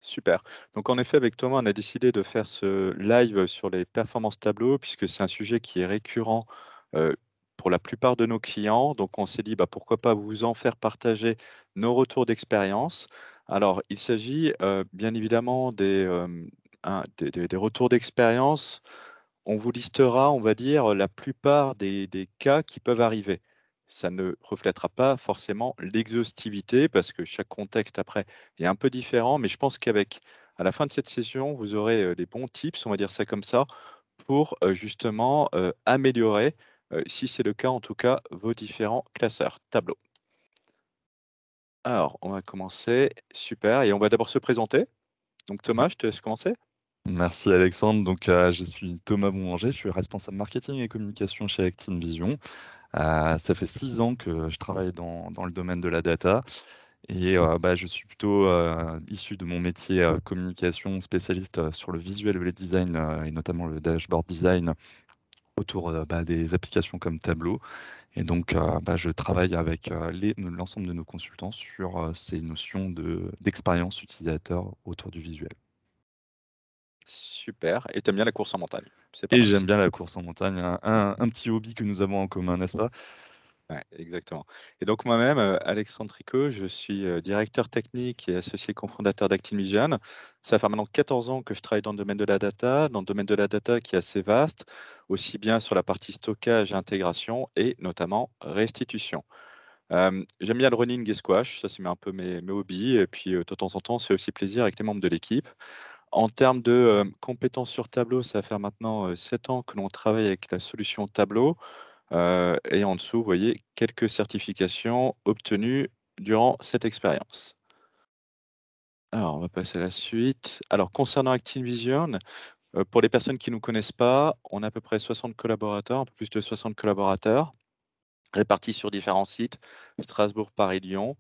Super. Donc en effet, avec Thomas, on a décidé de faire ce live sur les performances tableau puisque c'est un sujet qui est récurrent, heu, pour la plupart de nos clients. Donc on s'est dit: «Bah, pourquoi pas vous en faire partager nos retours d'expérience?» Alors il s'agit, bien évidemment des retours d'expérience. On vous listera, on va dire, la plupart des cas qui peuvent arriver. Ça ne reflètera pas forcément l'exhaustivité parce que chaque contexte après est un peu différent, mais je pense qu'avec à la fin de cette session, vous aurez, les bons tips, on va dire ça comme ça, pour, justement, améliorer, si c'est le cas en tout cas, vos différents classeurs, tableaux. Alors, on va commencer, super et on va d'abord se présenter. Donc Mmh. Thomas, je te laisse commencer. Merci Alexandre. Donc, je suis Thomas Boulanger, je suis responsable marketing et communication chez Actinvision. Ça fait 6 ans que je travaille dans le domaine de la data et je suis plutôt, issu de mon métier, communication, spécialiste, sur le visuel et le design, et notamment le dashboard design autour, des applications comme Tableau et donc, je travaille avec, l'ensemble de nos consultants sur, ces notions d'expérience utilisateur autour du visuel. Super et tu aimes bien la course en montagne. C'est pas Et mal j'aime aussi. bien la course en montagne, un petit hobby que nous avons en commun, n'est-ce pas? Ouais, exactement. Et donc moi-même, Alexandre Tricot, je suis, directeur technique et associé cofondateur d'Activision. Ça fait maintenant 14 ans que je travaille dans le domaine de la data, dans le domaine de la data qui est assez vaste, aussi bien sur la partie stockage et intégration et notamment restitution. J'aime bien le running et squash, ça c'est un peu mes hobbies et puis, de temps en temps, c'est aussi plaisir avec les membres de l'équipe. En termes de, compétences sur Tableau, ça va faire maintenant, 7 ans que l'on travaille avec la solution Tableau. Et en dessous, vous voyez quelques certifications obtenues durant cette expérience. Alors, on va passer à la suite. Alors, concernant Activision, pour les personnes qui ne nous connaissent pas, on a à peu près 60 collaborateurs, un peu plus de 60 collaborateurs, répartis sur différents sites, Strasbourg, Paris, Lyon.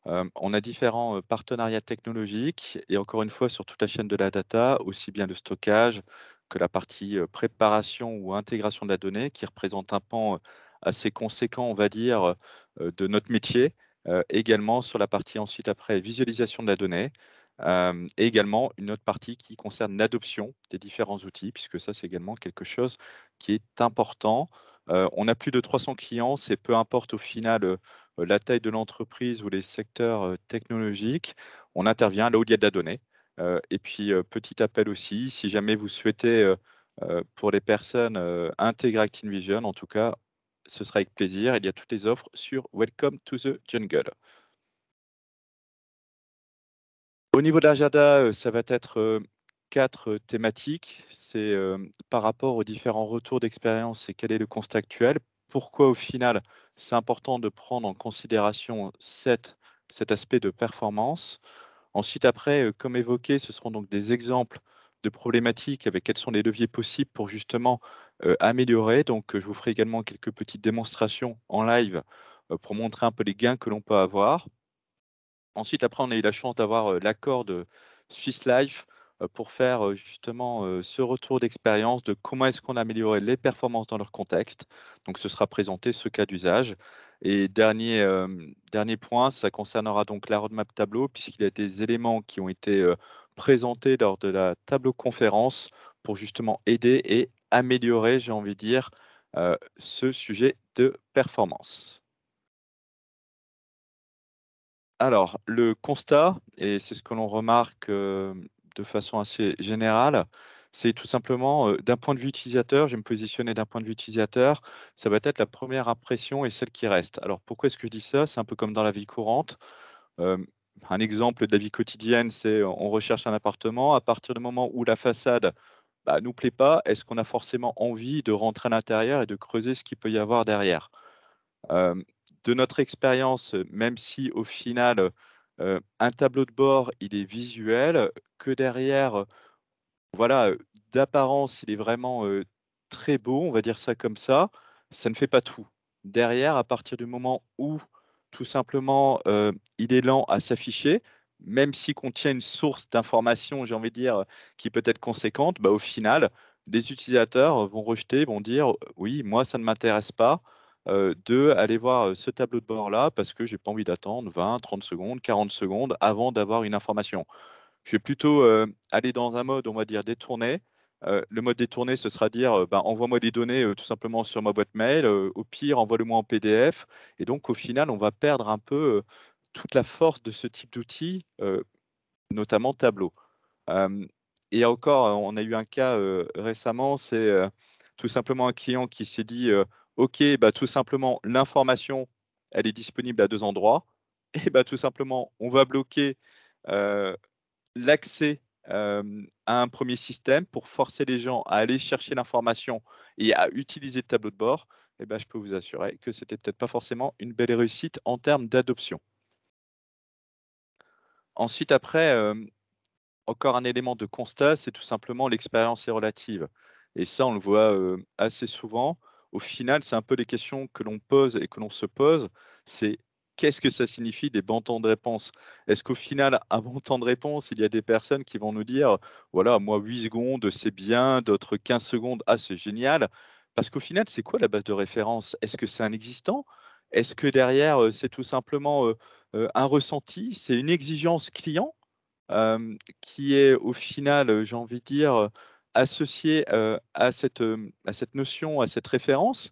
On a différents, partenariats technologiques et encore une fois sur toute la chaîne de la data, aussi bien le stockage que la partie, préparation ou intégration de la donnée qui représente un pan, assez conséquent, on va dire, de notre métier. Également sur la partie ensuite après visualisation de la donnée, et également une autre partie qui concerne l'adoption des différents outils puisque ça, c'est également quelque chose qui est important. On a plus de 300 clients, c'est peu importe au final, la taille de l'entreprise ou les secteurs, technologiques, on intervient là où il y a de la donnée. Et puis, petit appel aussi, si jamais vous souhaitez, pour les personnes, intégrer Activision, en tout cas, ce sera avec plaisir. Il y a toutes les offres sur Welcome to the Jungle. Au niveau de l'agenda, ça va être, 4 thématiques. C'est, par rapport aux différents retours d'expérience et quel est le constat actuel. Pourquoi au final, c'est important de prendre en considération cet aspect de performance. Ensuite après, comme évoqué, ce seront donc des exemples de problématiques avec quels sont les leviers possibles pour justement, améliorer. Donc, je vous ferai également quelques petites démonstrations en live, pour montrer un peu les gains que l'on peut avoir. Ensuite, après, on a eu la chance d'avoir, l'accord de Swiss Life, pour faire, justement, ce retour d'expérience de comment est-ce qu'on a amélioré les performances dans leur contexte. Donc ce sera présenté, ce cas d'usage et dernier point, ça concernera donc la roadmap tableau puisqu'il y a des éléments qui ont été, présentés lors de la tableau conférence pour justement aider et améliorer, j'ai envie de dire, ce sujet de performance. Alors, le constat et c'est ce que l'on remarque, de façon assez générale, c'est tout simplement, d'un point de vue utilisateur, je vais me positionner d'un point de vue utilisateur, ça va être la première impression et celle qui reste. Alors pourquoi est-ce que je dis ça? C'est un peu comme dans la vie courante. Hem, un exemple de la vie quotidienne, c'est on recherche un appartement, à partir du moment où la façade, bah, nous plaît pas, est-ce qu'on a forcément envie de rentrer à l'intérieur et de creuser ce qu'il peut y avoir derrière? Hem, de notre expérience, même si au final, un tableau de bord, il est visuel, que derrière, voilà, d'apparence, il est vraiment, très beau, on va dire ça comme ça ne fait pas tout. Derrière, à partir du moment où, tout simplement, il est lent à s'afficher, même s'il contient une source d'information, j'ai envie de dire, qui peut être conséquente, bah, au final, les utilisateurs vont rejeter, vont dire: «Oui, moi ça ne m'intéresse pas, de aller voir, ce tableau de bord-là parce que j'ai pas envie d'attendre 20-30 secondes, 40 secondes avant d'avoir une information». Je vais plutôt, aller dans un mode, on va dire, détourné. Le mode détourné, ce sera dire, bah, envoie-moi des données, tout simplement sur ma boîte mail, au pire, envoie-le-moi en PDF et donc au final, on va perdre un peu, toute la force de ce type d'outil, notamment Tableau. Hem et encore, on a eu un cas, récemment, c'est, tout simplement un client qui s'est dit, «OK, bah, tout simplement, l'information, elle est disponible à 2 endroits et bah, tout simplement, on va bloquer, heu, l'accès, à un premier système pour forcer les gens à aller chercher l'information et à utiliser le tableau de bord» et bah, je peux vous assurer que c'était peut-être pas forcément une belle réussite en termes d'adoption. Ensuite après, encore un élément de constat, c'est tout simplement l'expérience est relative et ça, on le voit, assez souvent. Au final, c'est un peu les questions que l'on pose et que l'on se pose, c'est: «Qu'est-ce que ça signifie des bons temps de réponse?» Est-ce qu'au final, un bon temps de réponse, il y a des personnes qui vont nous dire: «Voilà, moi 8 secondes, c'est bien», d'autres 15 secondes: «Ah, c'est génial». Parce qu'au final, c'est quoi la base de référence? Est-ce que c'est un existant? Est-ce que derrière, c'est tout simplement, un ressenti? C'est une exigence client? Qui est au final, j'ai envie de dire, associé, à cette notion, à cette référence.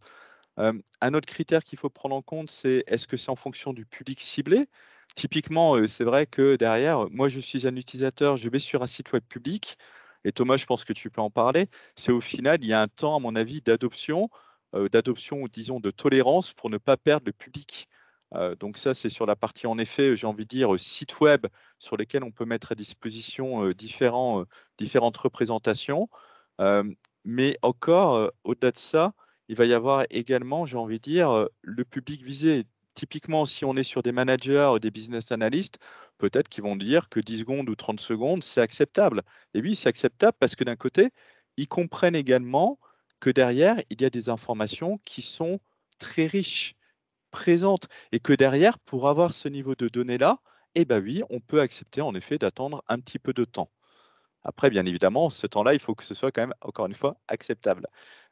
Un autre critère qu'il faut prendre en compte, c'est est-ce que c'est en fonction du public ciblé? Typiquement, c'est vrai que derrière, moi je suis un utilisateur, je vais sur un site web public et Thomas, je pense que tu peux en parler. C'est au final, il y a un temps à mon avis d'adoption ou disons de tolérance pour ne pas perdre le public. Donc ça, c'est sur la partie en effet, j'ai envie de dire, site web sur lesquels on peut mettre à disposition, différentes représentations. Hem, mais encore, au-delà de ça, il va y avoir également, j'ai envie de dire, le public visé. Typiquement, si on est sur des managers ou des business analysts, peut-être qu'ils vont dire que 10 secondes ou 30 secondes, c'est acceptable. Et oui, c'est acceptable parce que d'un côté, ils comprennent également que derrière, il y a des informations qui sont très riches, présentes et que derrière, pour avoir ce niveau de données-là, eh bah, oui, on peut accepter en effet d'attendre un petit peu de temps. Après, bien évidemment, ce temps-là, il faut que ce soit quand même, encore une fois, acceptable.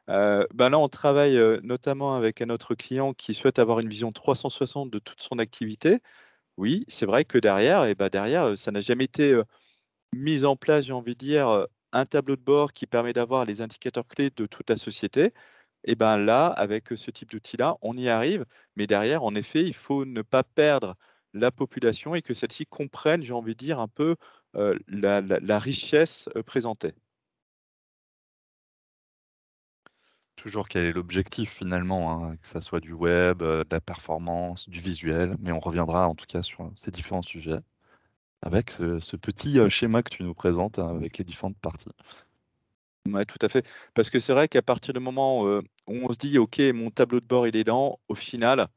Bah, là, on travaille, notamment avec un autre client qui souhaite avoir une vision 360 de toute son activité. Oui, c'est vrai que derrière et bah, derrière, ça n'a jamais été, mis en place, j'ai envie de dire, un tableau de bord qui permet d'avoir les indicateurs clés de toute la société. Et ben, là, avec, ce type d'outil-là, on y arrive, mais derrière, en effet, il faut ne pas perdre la population et que celle-ci comprenne, j'ai envie de dire, un peu, la richesse, présentée. Toujours quel est l'objectif finalement, hein, que ça soit du web, de la performance, du visuel, mais on reviendra en tout cas sur, ces différents sujets avec ce petit, schéma que tu nous présentes, avec les différentes parties. Ouais, tout à fait. Parce que c'est vrai qu'à partir du moment, où on se dit: «OK, mon tableau de bord, il est lent», au final,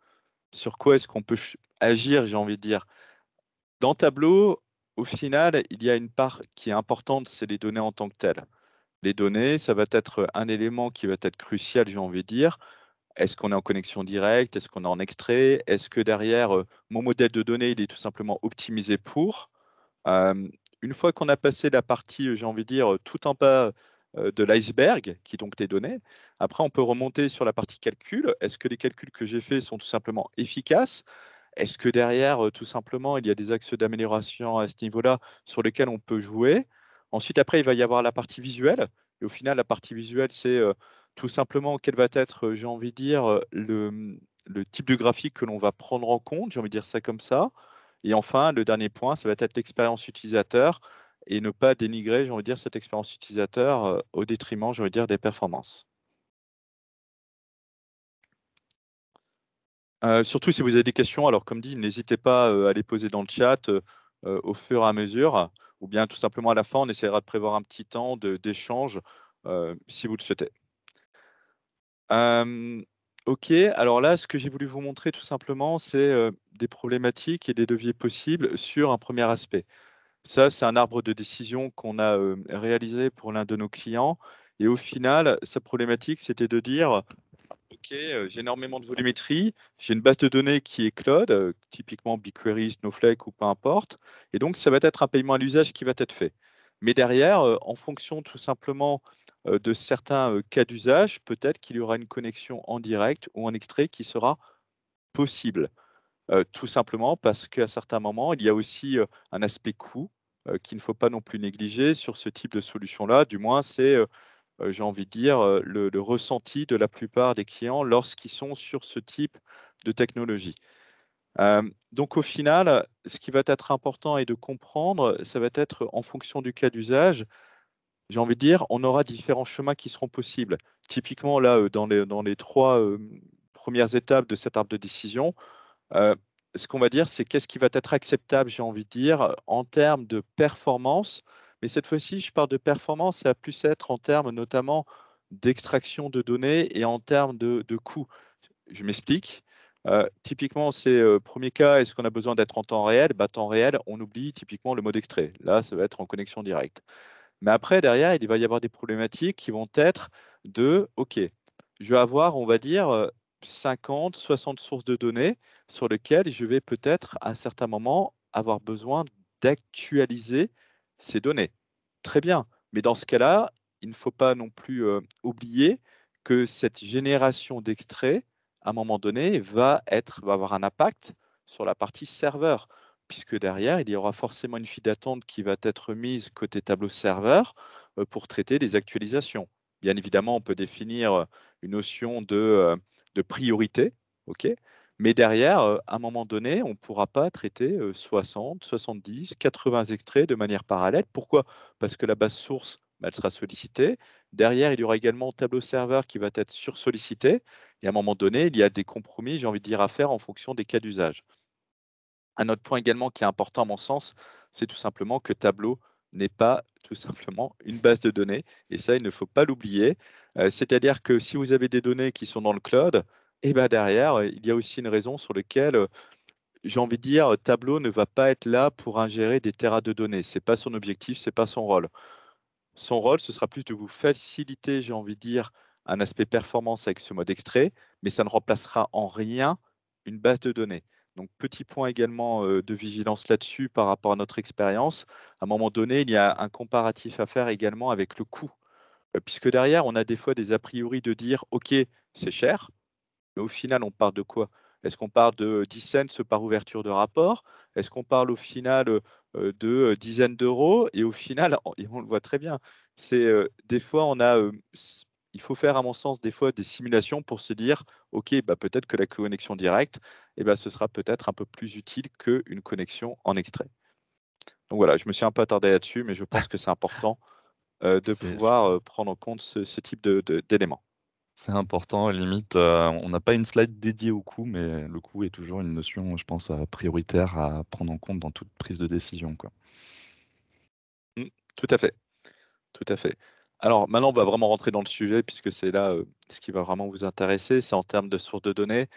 sur quoi est-ce qu'on peut agir, j'ai envie de dire? Dans Tableau, au final, il y a une part qui est importante, c'est les données en tant que telles. Les données, ça va être un élément qui va être crucial, j'ai envie de dire. Est-ce qu'on est en connexion directe? Est-ce qu'on est en extrait? Est-ce que derrière, mon modèle de données, il est tout simplement optimisé pour? Hem, une fois qu'on a passé la partie, j'ai envie de dire, tout en bas, de l'iceberg, qui est donc les données, après on peut remonter sur la partie calcul. Est-ce que les calculs que j'ai faits sont tout simplement efficaces? Est-ce que derrière, tout simplement, il y a des axes d'amélioration à ce niveau-là sur lesquels on peut jouer? Ensuite, après, il va y avoir la partie visuelle et au final, la partie visuelle, c'est, tout simplement quel va être, j'ai envie de dire, le type de graphique que l'on va prendre en compte, j'ai envie de dire ça comme ça. Et enfin, le dernier point, ça va être l'expérience utilisateur et ne pas dénigrer, j'ai envie de dire, cette expérience utilisateur, au détriment, j'ai envie de dire, des performances. Surtout si vous avez des questions, alors comme dit, n'hésitez pas, à les poser dans le chat, au fur et à mesure ou bien tout simplement à la fin, on essaiera de prévoir un petit temps d'échange, si vous le souhaitez. Hem, OK, alors là, ce que j'ai voulu vous montrer tout simplement, c'est, des problématiques et des leviers possibles sur un premier aspect. Ça, c'est un arbre de décision qu'on a, réalisé pour l'un de nos clients et au final, sa problématique, c'était de dire: OK, j'ai énormément de volumétrie, j'ai une base de données qui est cloud, typiquement BigQuery, Snowflake ou peu importe et donc ça va être un paiement à l'usage qui va être fait. Mais derrière, en fonction tout simplement, de certains, cas d'usage, peut-être qu'il y aura une connexion en direct ou en extrait qui sera possible. Tout simplement parce qu'à certains moments, il y a aussi, un aspect coût, qu'il ne faut pas non plus négliger sur ce type de solution-là. Du moins, c'est, j'ai envie de dire, le ressenti de la plupart des clients lorsqu'ils sont sur ce type de technologie. Donc au final, ce qui va être important et de comprendre, ça va être en fonction du cas d'usage, j'ai envie de dire, on aura différents chemins qui seront possibles. Typiquement là, dans les 3 premières étapes de cet arbre de décision, Heu, ce qu'on va dire, c'est qu'est-ce qui va être acceptable, j'ai envie de dire, en termes de performance. Mais cette fois-ci, je parle de performance, ça va plus être en termes notamment d'extraction de données et en termes de coût. Je m'explique. Typiquement, c'est, 1er cas, est-ce qu'on a besoin d'être en temps réel? Bah, temps réel, on oublie typiquement le mode extrait. Là, ça va être en connexion directe. Mais après, derrière, il va y avoir des problématiques qui vont être de, OK, je vais avoir, on va dire, 50-60 sources de données sur lesquelles je vais peut-être, à certains moments, avoir besoin d'actualiser ces données. Très bien, mais dans ce cas-là, il ne faut pas non plus, oublier que cette génération d'extraits, à un moment donné, va avoir un impact sur la partie serveur puisque derrière, il y aura forcément une file d'attente qui va être mise côté tableau serveur, pour traiter des actualisations. Bien évidemment, on peut définir, une notion de priorité, OK? Mais derrière, à un moment donné, on ne pourra pas traiter, 60, 70, 80 extraits de manière parallèle. Pourquoi? Parce que la base source, bah, elle sera sollicitée. Derrière, il y aura également tableau serveur qui va être sursollicité et à un moment donné, il y a des compromis, j'ai envie de dire, à faire en fonction des cas d'usage. Un autre point également qui est important à mon sens, c'est tout simplement que Tableau n'est pas tout simplement une base de données et ça, il ne faut pas l'oublier. C'est-à-dire que si vous avez des données qui sont dans le cloud et ben derrière, il y a aussi une raison sur lequel, j'ai envie de dire, Tableau ne va pas être là pour ingérer des téras de données. C'est pas son objectif, c'est pas son rôle. Son rôle, ce sera plus de vous faciliter, j'ai envie de dire, un aspect performance avec ce mode extrait, mais ça ne remplacera en rien une base de données. Donc petit point également, de vigilance là-dessus par rapport à notre expérience. À un moment donné, il y a un comparatif à faire également avec le coût, puisque derrière, on a des fois des a priori de dire: «OK, c'est cher», mais au final, on parle de quoi? Est-ce qu'on parle de 10 cents par ouverture de rapport? Est-ce qu'on parle au final, de, dizaines d'euros? Et au final, et on le voit très bien, c'est, des fois on a, il faut faire à mon sens des fois des simulations pour se dire: «OK, bah, peut-être que la connexion directe et bah, ce sera peut-être un peu plus utile qu'une connexion en extrait». Donc voilà, je me suis un peu attardé là-dessus, mais je pense que c'est important, de C'est pouvoir, prendre en compte ce type d'éléments. c'est important, limite, on n'a pas une slide dédiée au coût, mais le coût est toujours une notion, je pense, prioritaire à prendre en compte dans toute prise de décision, quoi. Mmh, tout à fait. Tout à fait. Alors maintenant, on va vraiment rentrer dans le sujet puisque c'est là, ce qui va vraiment vous intéresser, c'est en termes de sources de données.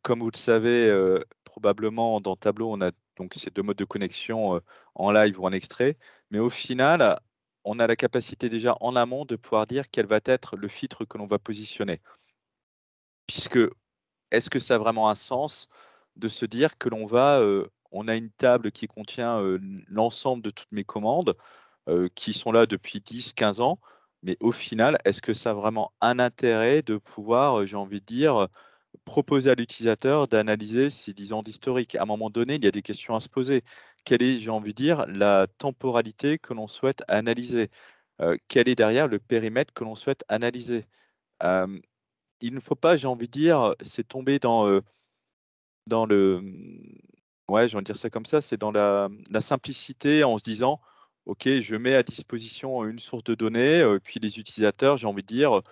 Comme vous le savez, probablement dans Tableau, on a donc ces 2 modes de connexion, en live ou en extrait. Mais au final, on a la capacité déjà en amont de pouvoir dire quel va être le filtre que l'on va positionner. Puisque est-ce que ça a vraiment un sens de se dire que on a une table qui contient, l'ensemble de toutes mes commandes qui sont là depuis 10-15 ans. Mais au final, est-ce que ça a vraiment un intérêt de pouvoir, j'ai envie de dire, proposer à l'utilisateur d'analyser ces 10 ans d'historique? À un moment donné, il y a des questions à se poser. Quelle est, j'ai envie de dire, la temporalité que l'on souhaite analyser? Quel est derrière le périmètre que l'on souhaite analyser? Hem, il ne faut pas, j'ai envie de dire, c'est tomber dans le, ouais, j'ai envie de dire ça comme ça, c'est dans la simplicité en se disant: «OK, je mets à disposition une source de données, puis les utilisateurs, j'ai envie de dire,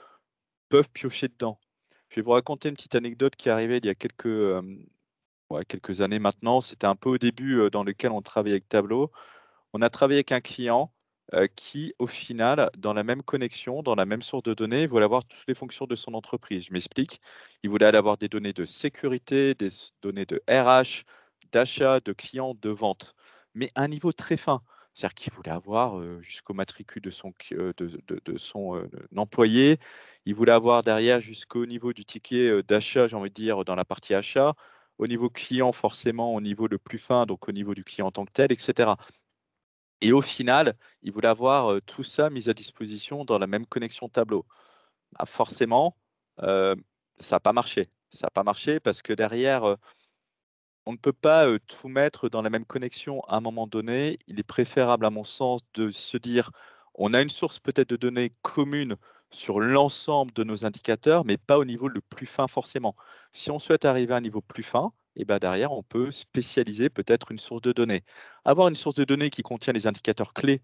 peuvent piocher dedans». Je vais vous raconter une petite anecdote qui est arrivée il y a ouais, quelques années maintenant. C'était un peu au début, dans lequel on travaillait avec Tableau. On a travaillé avec un client, qui au final, dans la même connexion, dans la même source de données, voulait avoir toutes les fonctions de son entreprise. Je m'explique. Il voulait aller avoir des données de sécurité, données de RH, d'achat, de clients, de vente, mais à un niveau très fin. C'est-à-dire qu'il voulait avoir, jusqu'au matricule de son cl de son, employé. Il voulait avoir derrière jusqu'au niveau du ticket, d'achat, j'ai envie de dire, dans la partie achat. Au niveau client, forcément, au niveau le plus fin, donc au niveau du client en tant que tel, et cetera. Et au final, ils voulaient avoir, tout ça mis à disposition dans la même connexion tableau. Bah, forcément, heu, ça a pas marché. Ça a pas marché parce que derrière, On ne peut pas, tout mettre dans la même connexion à un moment donné. Il est préférable, à mon sens, de se dire: «On a une source peut-être de données commune sur l'ensemble de nos indicateurs, mais pas au niveau le plus fin forcément». Si on souhaite arriver à un niveau plus fin, et ben derrière, on peut spécialiser peut-être une source de données. Avoir une source de données qui contient les indicateurs clés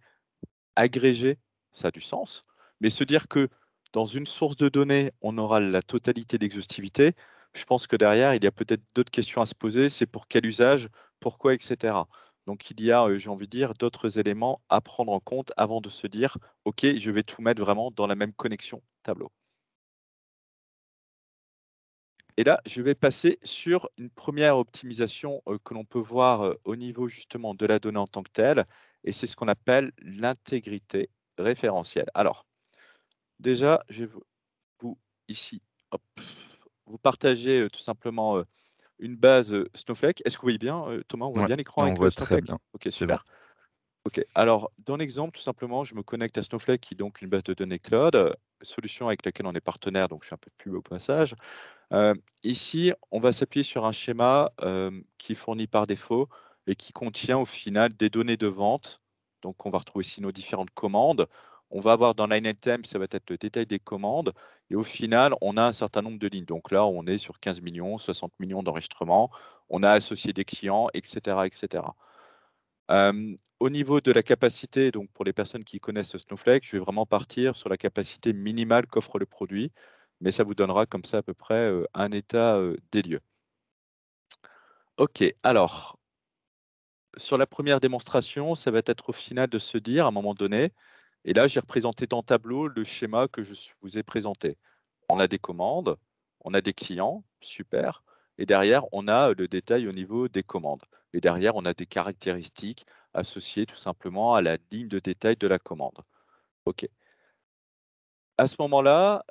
agrégés, ça a du sens, mais se dire que dans une source de données, on aura la totalité d'exhaustivité, je pense que derrière, il y a peut-être d'autres questions à se poser. C'est pour quel usage? Pourquoi? Et cetera. Donc il y a, j'ai envie de dire, d'autres éléments à prendre en compte avant de se dire: «OK, je vais tout mettre vraiment dans la même connexion tableau». Et là, je vais passer sur une première optimisation, que l'on peut voir, au niveau justement de la donnée en tant que telle, et c'est ce qu'on appelle l'intégrité référentielle. Alors, déjà, je vais vous ici, hop, vous partager, tout simplement, une base, Snowflake. Est-ce que vous voyez bien, Thomas, on voit Ouais, bien l'écran on avec, voit très Snowflake? bien, OK, c'est bon. super. OK. Alors, dans l'exemple, tout simplement, je me connecte à Snowflake qui est donc une base de données cloud, solution avec laquelle on est partenaire, donc je fais un peu de pub au passage. Heu, Ici, on va s'appuyer sur un schéma, qui est fourni par défaut et qui contient au final des données de vente. Donc on va retrouver ici nos différentes commandes. On va avoir dans line item, ça va être le détail des commandes et au final, on a un certain nombre de lignes. Donc là, on est sur 15 millions, 60 millions d'enregistrements. On a associé des clients et cetera et cetera. Au niveau de la capacité, donc pour les personnes qui connaissent Snowflake, je vais vraiment partir sur la capacité minimale qu'offre le produit, mais ça vous donnera comme ça à peu près, un état, des lieux. OK, alors sur la première démonstration, ça va être au final de se dire à un moment donné, et là j'ai représenté dans Tableau le schéma que vous ai présenté. On a des commandes, on a des clients, super, et derrière on a le détail au niveau des commandes, et derrière on a des caractéristiques associées tout simplement à la ligne de détail de la commande. OK. À ce moment-là,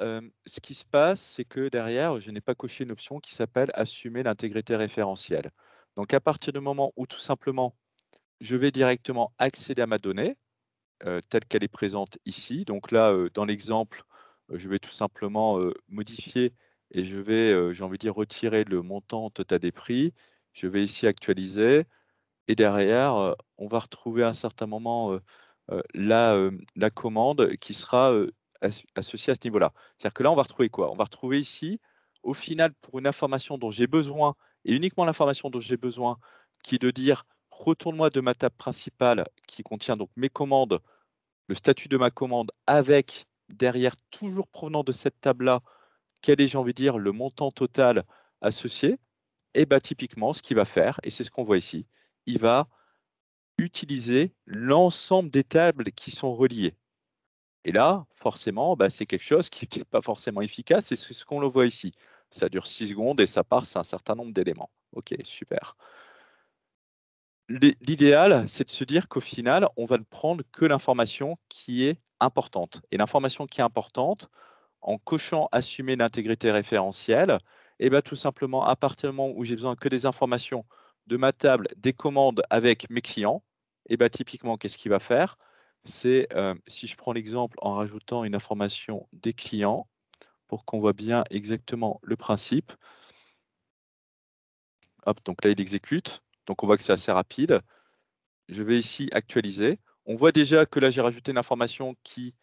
ce qui se passe, c'est que derrière, je n'ai pas coché une option qui s'appelle «Assumer l'intégrité référentielle». Donc à partir du moment où tout simplement, je vais directement accéder à ma donnée, telle qu'elle est présente ici. Donc là, dans l'exemple, je vais tout simplement, modifier et je vais, j'ai envie de dire, retirer le montant total des prix. Je vais ici actualiser et derrière, on va retrouver à un certain moment, la commande qui sera, associée à ce niveau-là. C'est-à-dire que là, on va retrouver quoi? On va retrouver ici, au final, pour une information dont j'ai besoin et uniquement l'information dont j'ai besoin, qui est de dire: «Retourne-moi de ma table principale qui contient donc mes commandes, le statut de ma commande avec derrière, toujours provenant de cette table-là, quel est, j'ai envie de dire, le montant total associé». Et bah, typiquement, ce qu'il va faire, et c'est ce qu'on voit ici, il va utiliser l'ensemble des tables qui sont reliées. Et là, forcément, bah, c'est quelque chose qui est pas forcément efficace et c'est ce qu'on le voit ici. Ça dure 6 secondes et ça parse un certain nombre d'éléments. OK, super. L'idéal, c'est de se dire qu'au final, on va ne prendre que l'information qui est importante. Et l'information qui est importante, en cochant «Assumer l'intégrité référentielle», et bah, tout simplement, à partir du moment où j'ai besoin que des informations de ma table, des commandes avec mes clients, et bah, typiquement, qu'est-ce qu'il va faire? C'est, si je prends l'exemple en rajoutant une information des clients pour qu'on voit bien exactement le principe. Hop, donc là, il exécute. Donc on voit que c'est assez rapide. Je vais ici actualiser. On voit déjà que là, j'ai rajouté une information qui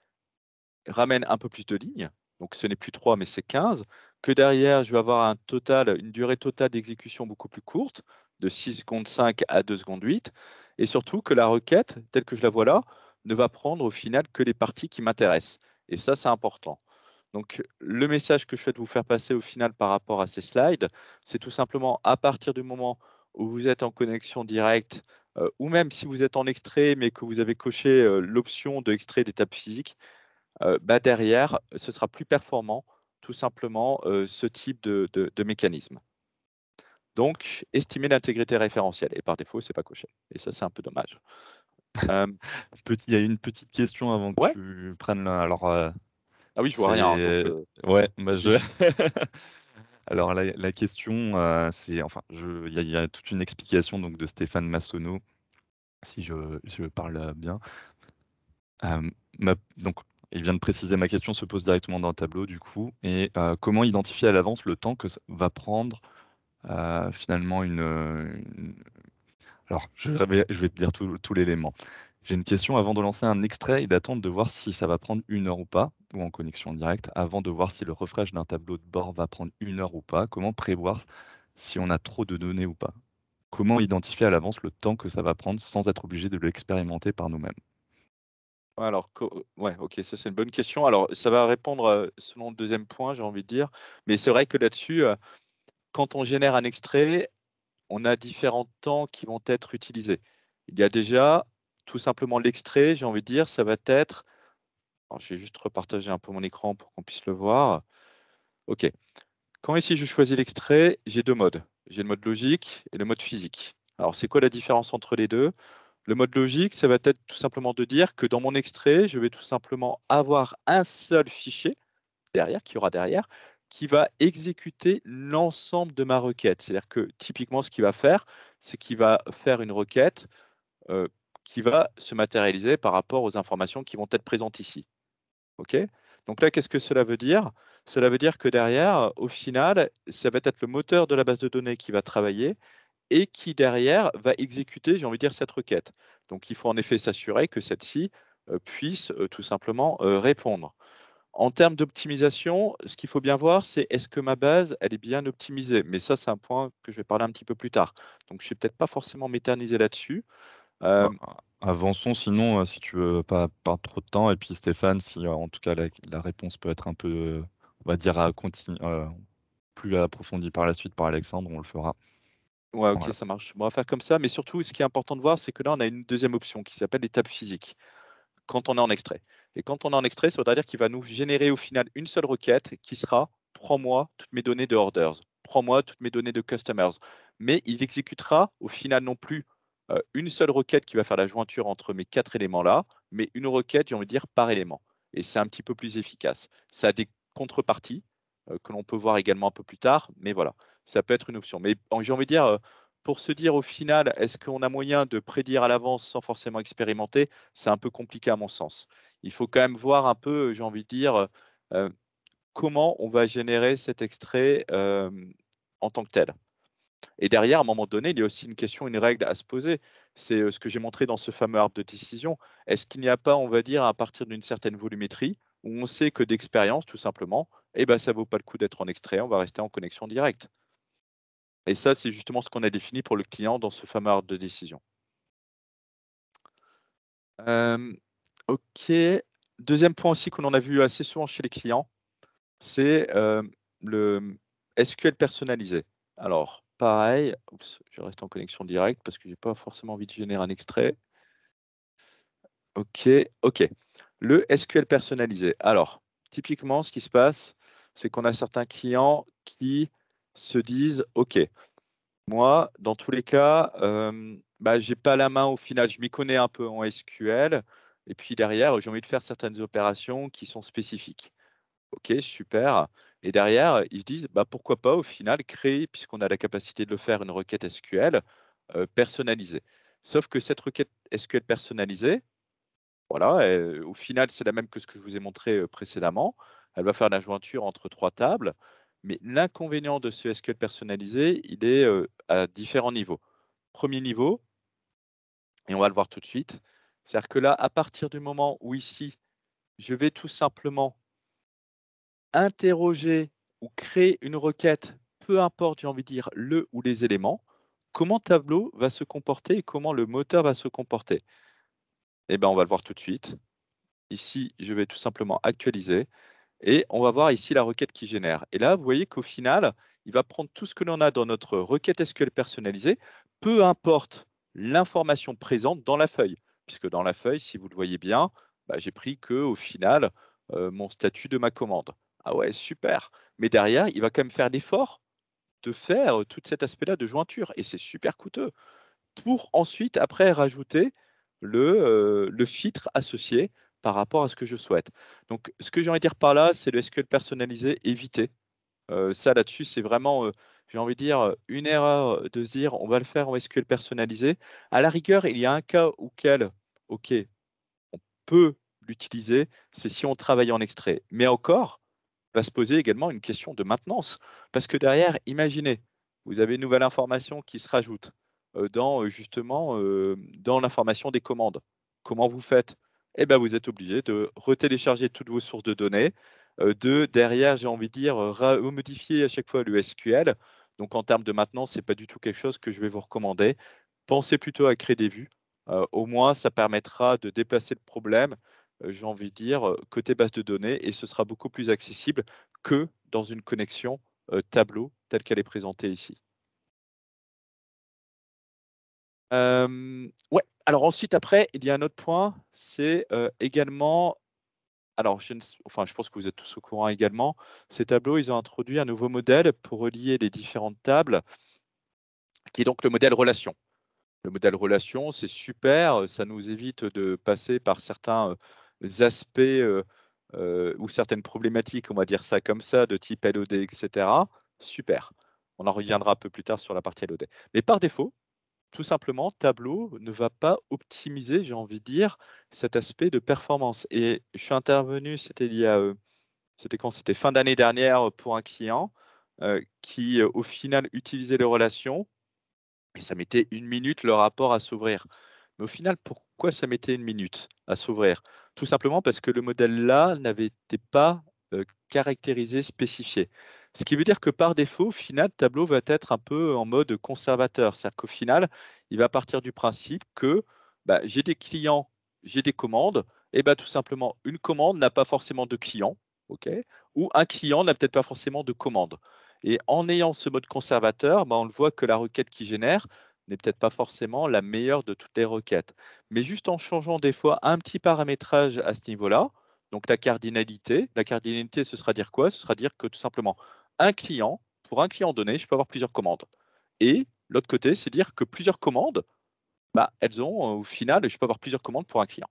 ramène un peu plus de lignes, donc ce n'est plus 3 mais c'est 15. Que derrière, je vais avoir une durée totale d'exécution beaucoup plus courte, de 6 secondes 5 à 2 secondes 8, et surtout que la requête, telle que je la vois là, ne va prendre au final que les parties qui m'intéressent, et ça, c'est important. Donc le message que je souhaite vous faire passer au final par rapport à ces slides, c'est tout simplement à partir du moment où vous êtes en connexion directe, ou même si vous êtes en extrait, mais que vous avez coché, l'option de extrait d'étape physique, bah, derrière, ce sera plus performant, tout simplement, ce type de mécanisme. Donc, estimer l'intégrité référentielle et par défaut, c'est pas coché et ça, c'est un peu dommage. Hem, Il y a une petite question avant que ouais? tu prennes la alors, Ah oui, je vois rien, hein, donc c'est ouais, bah, je allez-y. alors la question, c'est enfin, il y a toute une explication donc de Stéphane Massonneau, si je parle, bien. Ma donc il vient de préciser ma question se pose directement dans le tableau du coup et comment identifier à l'avance le temps que ça va prendre, finalement alors je vais te dire tout l'élément. J'ai une question avant de lancer un extrait et d'attendre de voir si ça va prendre 1 heure ou pas, ou en connexion directe, avant de voir si le refresh d'un tableau de bord va prendre 1 heure ou pas. Comment prévoir si on a trop de données ou pas? Comment identifier à l'avance le temps que ça va prendre sans être obligé de l'expérimenter par nous-mêmes? Ouais, alors ouais, OK, ça c'est une bonne question. Alors ça va répondre, selon le deuxième point, j'ai envie de dire. Mais c'est vrai que là-dessus, quand on génère un extrait, on a différents temps qui vont être utilisés. Il y a déjà tout simplement l'extrait, j'ai envie de dire, ça va être alors je vais juste repartager un peu mon écran pour qu'on puisse le voir. OK. Quand ici je choisis l'extrait, j'ai 2 modes. J'ai le mode logique et le mode physique. Alors c'est quoi la différence entre les 2? Le mode logique, ça va être tout simplement de dire que dans mon extrait, je vais tout simplement avoir un seul fichier derrière, qui aura derrière, qui va exécuter l'ensemble de ma requête. C'est-à-dire que typiquement, ce qu'il va faire, c'est qu'il va faire une requête euh, qui va se matérialiser par rapport aux informations qui vont être présentes ici. OK? Donc là, qu'est-ce que cela veut dire? Cela veut dire que derrière, au final, ça va être le moteur de la base de données qui va travailler et qui derrière va exécuter, j'ai envie de dire, cette requête. Donc il faut en effet s'assurer que celle-ci puisse tout simplement répondre. En termes d'optimisation, ce qu'il faut bien voir, c'est est-ce que ma base, elle est bien optimisée? Mais ça, c'est un point que je vais parler un petit peu plus tard. Donc je ne vais peut-être pas forcément m'éterniser là-dessus. Bah, Hem, avançons sinon, si tu veux pas perdre trop de temps et puis Stéphane, si, en tout cas la réponse peut être un peu, on va dire plus approfondie par la suite par Alexandre, on le fera. ouais, OK, Voilà. ça marche. Bon, on va faire comme ça, mais surtout, ce qui est important de voir, c'est que là, on a une deuxième option qui s'appelle l'étape physique. Quand on est en extrait. Et quand on est en extrait, ça voudra dire qu'il va nous générer au final une seule requête qui sera: «Prends-moi toutes mes données de orders, prends-moi toutes mes données de customers». Mais il exécutera au final non plus, une seule requête qui va faire la jointure entre mes 4 éléments-là, mais une requête, j'ai envie de dire, par élément et c'est un petit peu plus efficace. Ça a des contreparties, que l'on peut voir également un peu plus tard, mais voilà, ça peut être une option. Mais j'ai envie de dire, pour se dire au final, est-ce qu'on a moyen de prédire à l'avance sans forcément expérimenter? C'est un peu compliqué à mon sens. Il faut quand même voir un peu, j'ai envie de dire, comment on va générer cet extrait, en tant que tel. Et derrière, à un moment donné, il y a aussi une question, une règle à se poser. C'est, ce que j'ai montré dans ce fameux arbre de décision. Est-ce qu'il n'y a pas, on va dire, à partir d'une certaine volumétrie, où on sait que d'expérience, tout simplement, eh ben, ça vaut pas le coup d'être en extrait, on va rester en connexion directe. Et ça, c'est justement ce qu'on a défini pour le client dans ce fameux arbre de décision. Hem, OK. Deuxième point aussi que l'on a vu assez souvent chez les clients, c'est, le, SQL personnalisé. Alors pareil, oups, je reste en connexion directe parce que j'ai pas forcément envie de générer un extrait. OK, OK. Le SQL personnalisé. Alors, typiquement, ce qui se passe, c'est qu'on a certains clients qui se disent: «OK, moi, dans tous les cas, bah, j'ai pas la main au final, je m'y connais un peu en SQL et puis derrière, j'ai envie de faire certaines opérations qui sont spécifiques». OK, super et derrière, ils se disent: «Bah, pourquoi pas au final créer, puisqu'on a la capacité de le faire, une requête SQL, personnalisée». Sauf que cette requête SQL personnalisée, voilà, au final, c'est la même que ce que je vous ai montré, précédemment. Elle va faire la jointure entre 3 tables, mais l'inconvénient de ce SQL personnalisé, il est, à différents niveaux. Premier niveau, et on va le voir tout de suite, c'est-à-dire que là, à partir du moment où ici, je vais tout simplement interroger ou créer une requête, peu importe, j'ai envie de dire, le ou les éléments, comment Tableau va se comporter et comment le moteur va se comporter? Eh ben, on va le voir tout de suite. Ici, je vais tout simplement actualiser. Et on va voir ici la requête qui génère. Et là, vous voyez qu'au final, il va prendre tout ce que l'on a dans notre requête SQL personnalisée, peu importe l'information présente dans la feuille. Puisque dans la feuille, si vous le voyez bien, bah, j'ai pris que au final, mon statut de ma commande. Ah ouais, super. Mais derrière, il va quand même faire l'effort de faire tout cet aspect-là de jointure. Et c'est super coûteux pour ensuite, après, rajouter le filtre associé par rapport à ce que je souhaite. Donc ce que j'ai envie de dire par là, c'est le SQL personnalisé, éviter. Ça là-dessus, c'est vraiment, j'ai envie de dire, une erreur, de se dire: «On va le faire en SQL personnalisé». À la rigueur, il y a un cas auquel, OK, on peut l'utiliser, c'est si on travaille en extrait. Mais encore, va se poser également une question de maintenance. Parce que derrière, imaginez vous avez une nouvelle information qui se rajoute, justement, dans l'information des commandes. Comment vous faites? Eh ben, vous êtes obligé de retélécharger toutes vos sources de données, de derrière, j'ai envie de dire, remodifier à chaque fois le SQL. Donc en termes de maintenance, c'est pas du tout quelque chose que je vais vous recommander. Pensez plutôt à créer des vues. Au moins, ça permettra de déplacer le problème, j'ai envie de dire, côté base de données et ce sera beaucoup plus accessible que dans une connexion, Tableau telle qu'elle est présentée ici. Ouais, alors ensuite après, il y a un autre point, c'est, également alors je ne s enfin je pense que vous êtes tous au courant également, ces tableaux, ils ont introduit un nouveau modèle pour relier les différentes tables, qui est donc le modèle relation. Le modèle relation, c'est super, ça nous évite de passer par certains, aspects, ou certaines problématiques, on va dire ça comme ça, de type LOD et cetera. Super. On en reviendra un peu plus tard sur la partie LOD. Mais par défaut, tout simplement, Tableau ne va pas optimiser, j'ai envie de dire, cet aspect de performance et je suis intervenu, c'était il y a, c'était quand? C'était fin d'année dernière, pour un client, qui, au final utilisait les relations et ça mettait 1 minute le rapport à s'ouvrir. Mais au final, pourquoi ça mettait 1 minute à s'ouvrir? Tout simplement parce que le modèle-là n'avait été pas, caractérisé, spécifié. Ce qui veut dire que par défaut, au final, Tableau va être un peu en mode conservateur. C'est-à-dire qu'au final, il va partir du principe que, bah, j'ai des clients, j'ai des commandes et bah, tout simplement, une commande n'a pas forcément de client, OK? Ou un client n'a peut-être pas forcément de commande. Et en ayant ce mode conservateur, bah, on le voit que la requête qu'il génère n'est peut-être pas forcément la meilleure de toutes les requêtes. Mais juste en changeant des fois un petit paramétrage à ce niveau-là, donc la cardinalité, ce sera dire quoi? Ce sera dire que tout simplement, un client, pour un client donné, je peux avoir plusieurs commandes. Et l'autre côté, c'est dire que plusieurs commandes, bah, elles ont, au final, je peux avoir plusieurs commandes pour un client.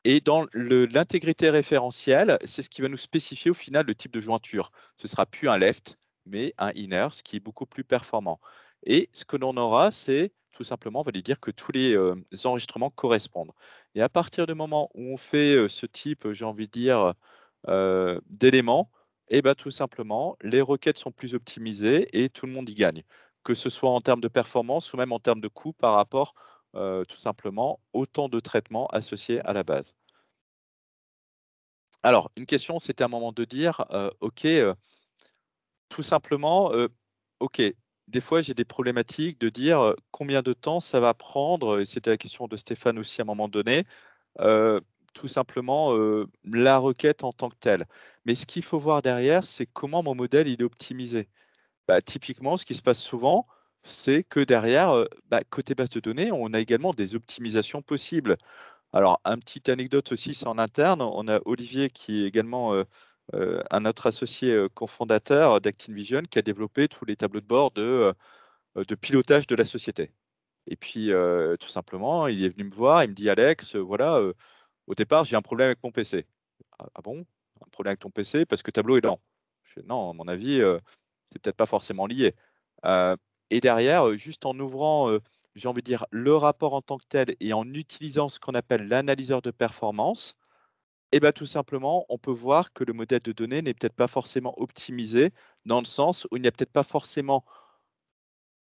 Et dans l'intégrité référentielle, c'est ce qui va nous spécifier au final le type de jointure. Ce sera plus un left, mais un inner, ce qui est beaucoup plus performant. Et ce que l'on aura, c'est tout simplement, on va lui dire que tous les enregistrements correspondent. Et à partir du moment où on fait ce type, j'ai envie de dire, d'éléments, et ben tout simplement, les requêtes sont plus optimisées et tout le monde y gagne. Que ce soit en termes de performance ou même en termes de coût par rapport tout simplement au temps de traitement associé à la base. Alors, une question, c'était à un moment de dire, OK, tout simplement, OK, des fois j'ai des problématiques de dire, combien de temps ça va prendre, et c'était la question de Stéphane aussi à un moment donné, heu, tout simplement, la requête en tant que telle. Mais ce qu'il faut voir derrière, c'est comment mon modèle il est optimisé. Bah, typiquement, ce qui se passe souvent, c'est que derrière, bah, côté base de données, on a également des optimisations possibles. Alors, un petite anecdote aussi, c'est en interne. On a Olivier qui est également, un autre associé, cofondateur d'Activision qui a développé tous les tableaux de bord de pilotage de la société. Et puis, tout simplement, il est venu me voir, il me dit: «Alex, voilà, au départ, j'ai un problème avec mon PC». «Ah bon? Un problème avec ton PC? Parce que Tableau est lent?» Je fais: «Non, à mon avis, c'est peut-être pas forcément lié». Heu et derrière, juste en ouvrant, j'ai envie de dire, le rapport en tant que tel et en utilisant ce qu'on appelle l'analyseur de performance et bah, tout simplement, on peut voir que le modèle de données n'est peut-être pas forcément optimisé dans le sens où il n'y a peut-être pas forcément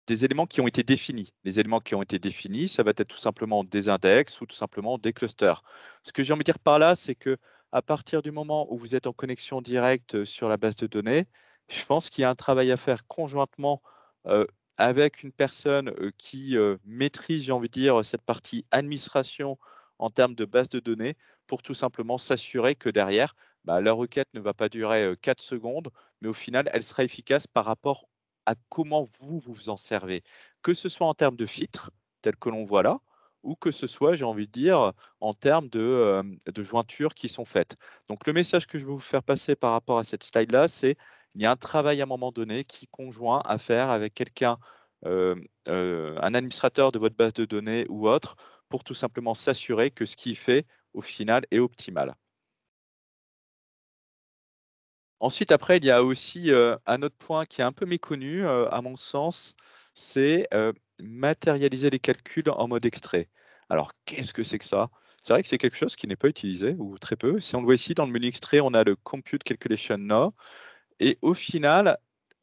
des éléments qui ont été définis. Les éléments qui ont été définis, ça va être tout simplement des index ou tout simplement des clusters. Ce que j'ai envie de dire par là, c'est que à partir du moment où vous êtes en connexion directe, sur la base de données, je pense qu'il y a un travail à faire conjointement, heu, avec une personne, qui, maîtrise, j'ai envie de dire, cette partie administration en termes de base de données pour tout simplement s'assurer que derrière, bah, la requête ne va pas durer, 4 secondes, mais au final, elle sera efficace par rapport à comment vous, vous vous en servez. Que ce soit en termes de filtres, tels que l'on voit là, ou que ce soit, j'ai envie de dire, en termes de jointures qui sont faites. Donc le message que je veux vous faire passer par rapport à cette slide-là, c'est il y a un travail à un moment donné qui est conjoint à faire avec quelqu'un, un administrateur de votre base de données ou autre, pour tout simplement s'assurer que ce qu'il fait, au final, est optimal. Ensuite, après, il y a aussi, un autre point qui est un peu méconnu, à mon sens, c'est, matérialiser les calculs en mode extrait. Alors, qu'est-ce que c'est que ça? C'est vrai que c'est quelque chose qui n'est pas utilisé ou très peu. Si on le voit ici dans le menu extrait, on a le Compute Calculation Now et au final,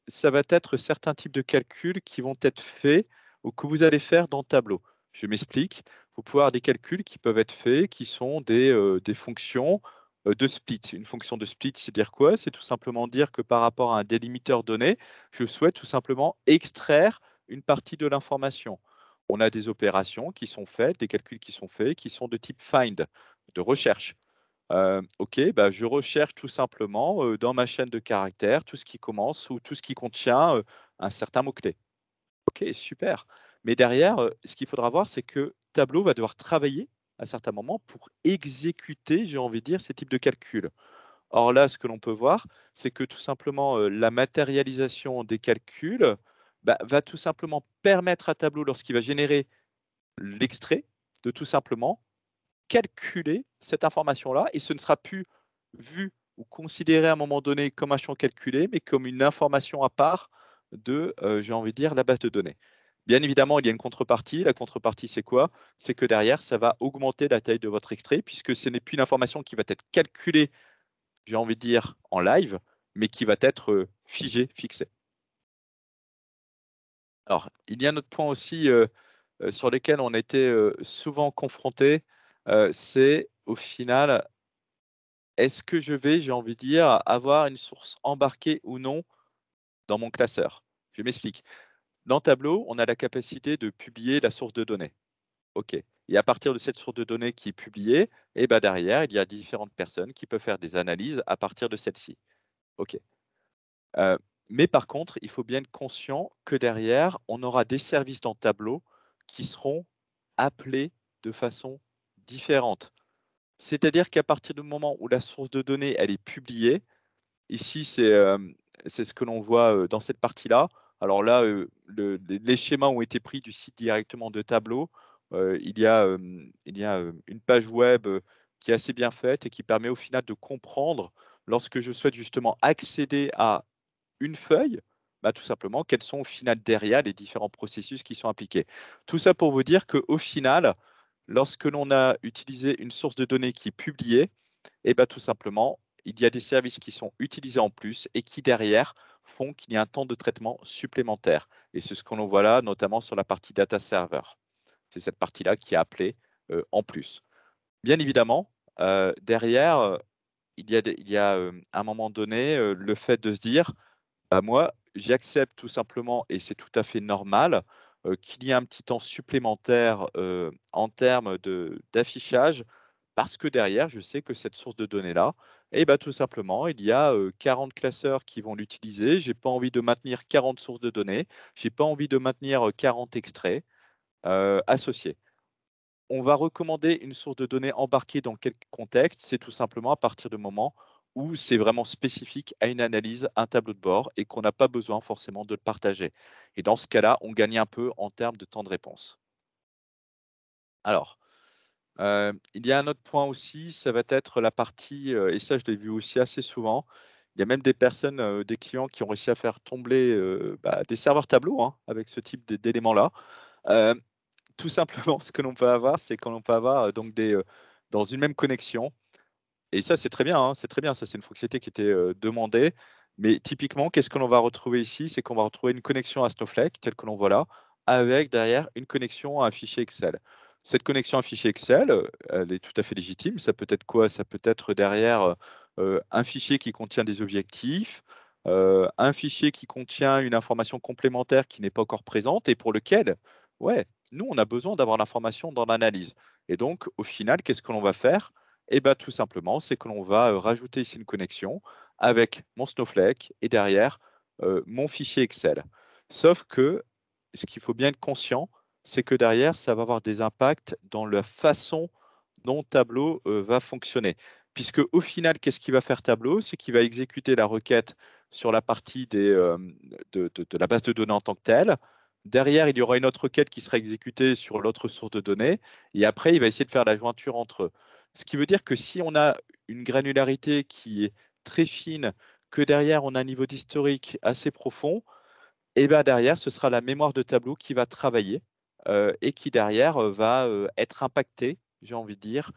ça va être certains types de calculs qui vont être faits ou que vous allez faire dans Tableau. Je m'explique. Vous pouvez avoir des calculs qui peuvent être faits, qui sont des fonctions de split. Une fonction de split, c'est dire quoi? C'est tout simplement dire que par rapport à un délimiteur donné, je souhaite tout simplement extraire une partie de l'information. On a des opérations qui sont faites, des calculs qui sont faits, qui sont de type find, de recherche. OK, bah, je recherche tout simplement, dans ma chaîne de caractères, tout ce qui commence ou tout ce qui contient, un certain mot-clé. OK, super. Mais derrière, ce qu'il faudra voir, c'est que Tableau va devoir travailler à certains moments pour exécuter, j'ai envie de dire, ces types de calculs. Or là, ce que l'on peut voir, c'est que tout simplement, la matérialisation des calculs, bah, va tout simplement permettre à Tableau, lorsqu'il va générer l'extrait, de tout simplement calculer cette information-là et ce ne sera plus vu ou considéré à un moment donné comme un champ calculé, mais comme une information à part de, j'ai envie de dire, la base de données. Bien évidemment, il y a une contrepartie. La contrepartie, c'est quoi? C'est que derrière, ça va augmenter la taille de votre extrait puisque ce n'est plus une information qui va être calculée, j'ai envie de dire, en live, mais qui va être, figée, fixée. Alors, il y a un autre point aussi, sur lequel on était, souvent confrontés, c'est au final, est-ce que je vais, j'ai envie de dire, avoir une source embarquée ou non dans mon classeur? Je m'explique. Dans Tableau, on a la capacité de publier la source de données. OK. Et à partir de cette source de données qui est publiée, et ben derrière, il y a différentes personnes qui peuvent faire des analyses à partir de celle-ci. OK. Heu, mais par contre, il faut bien être conscient que derrière, on aura des services dans Tableau qui seront appelés de façon différente. C'est-à-dire qu'à partir du moment où la source de données, elle est publiée. Ici, c'est ce que l'on voit, dans cette partie-là. Alors là, les schémas ont été pris du site directement de Tableau. Une page web, qui est assez bien faite et qui permet au final de comprendre lorsque je souhaite justement accéder à une feuille, bah, tout simplement, quels sont au final derrière les différents processus qui sont appliqués. Tout ça pour vous dire qu'au final, lorsque l'on a utilisé une source de données qui est publiée, et bah, tout simplement, il y a des services qui sont utilisés en plus et qui derrière font qu'il y a un temps de traitement supplémentaire et c'est ce que l'on voit là, notamment sur la partie data server. C'est cette partie-là qui est appelée, en plus. Bien évidemment, derrière, il y a, à un moment donné, le fait de se dire: «Bah, moi, j'accepte tout simplement et c'est tout à fait normal, qu'il y ait un petit temps supplémentaire, en termes d'affichage parce que derrière, je sais que cette source de données-là, et bah, tout simplement, il y a, 40 classeurs qui vont l'utiliser. J'ai pas envie de maintenir 40 sources de données. J'ai pas envie de maintenir, 40 extraits, associés. On va recommander une source de données embarquée dans quel contexte? C'est tout simplement à partir du moment où c'est vraiment spécifique à une analyse, un tableau de bord et qu'on n'a pas besoin forcément de le partager. Et dans ce cas-là, on gagne un peu en termes de temps de réponse. Alors, il y a un autre point aussi, ça va être la partie, et ça je l'ai vu aussi assez souvent. Il y a même des personnes, des clients qui ont réussi à faire tomber, bah, des serveurs tableaux, hein, avec ce type d'éléments-là. Hem, Tout simplement, ce que l'on peut avoir, c'est qu'on peut avoir, donc dans une même connexion. Et ça, c'est très bien, hein, c'est très bien. Ça, c'est une fonctionnalité qui était, demandée. Mais typiquement, qu'est-ce que l'on va retrouver ici? C'est qu'on va retrouver une connexion à Snowflake, telle que l'on voit là, avec derrière une connexion à un fichier Excel. Cette connexion à un fichier Excel, elle est tout à fait légitime. Ça peut être quoi? Ça peut être derrière, un fichier qui contient des objectifs, un fichier qui contient une information complémentaire qui n'est pas encore présente et pour lequel, ouais, nous, on a besoin d'avoir l'information dans l'analyse. Et donc, au final, qu'est-ce que l'on va faire? Et bah, tout simplement, c'est que l'on va, rajouter ici une connexion avec mon Snowflake et derrière, mon fichier Excel. Sauf que, ce qu'il faut bien être conscient, c'est que derrière, ça va avoir des impacts dans la façon dont Tableau, va fonctionner. Puisque au final, qu'est-ce qu'il va faire Tableau? C'est qu'il va exécuter la requête sur la partie de la base de données en tant que telle. Derrière, il y aura une autre requête qui sera exécutée sur l'autre source de données et après, il va essayer de faire la jointure entre eux. Ce qui veut dire que si on a une granularité qui est très fine, que derrière on a un niveau d'historique assez profond, et ben derrière ce sera la mémoire de tableau qui va travailler, et qui derrière, va, être impactée, j'ai envie de dire,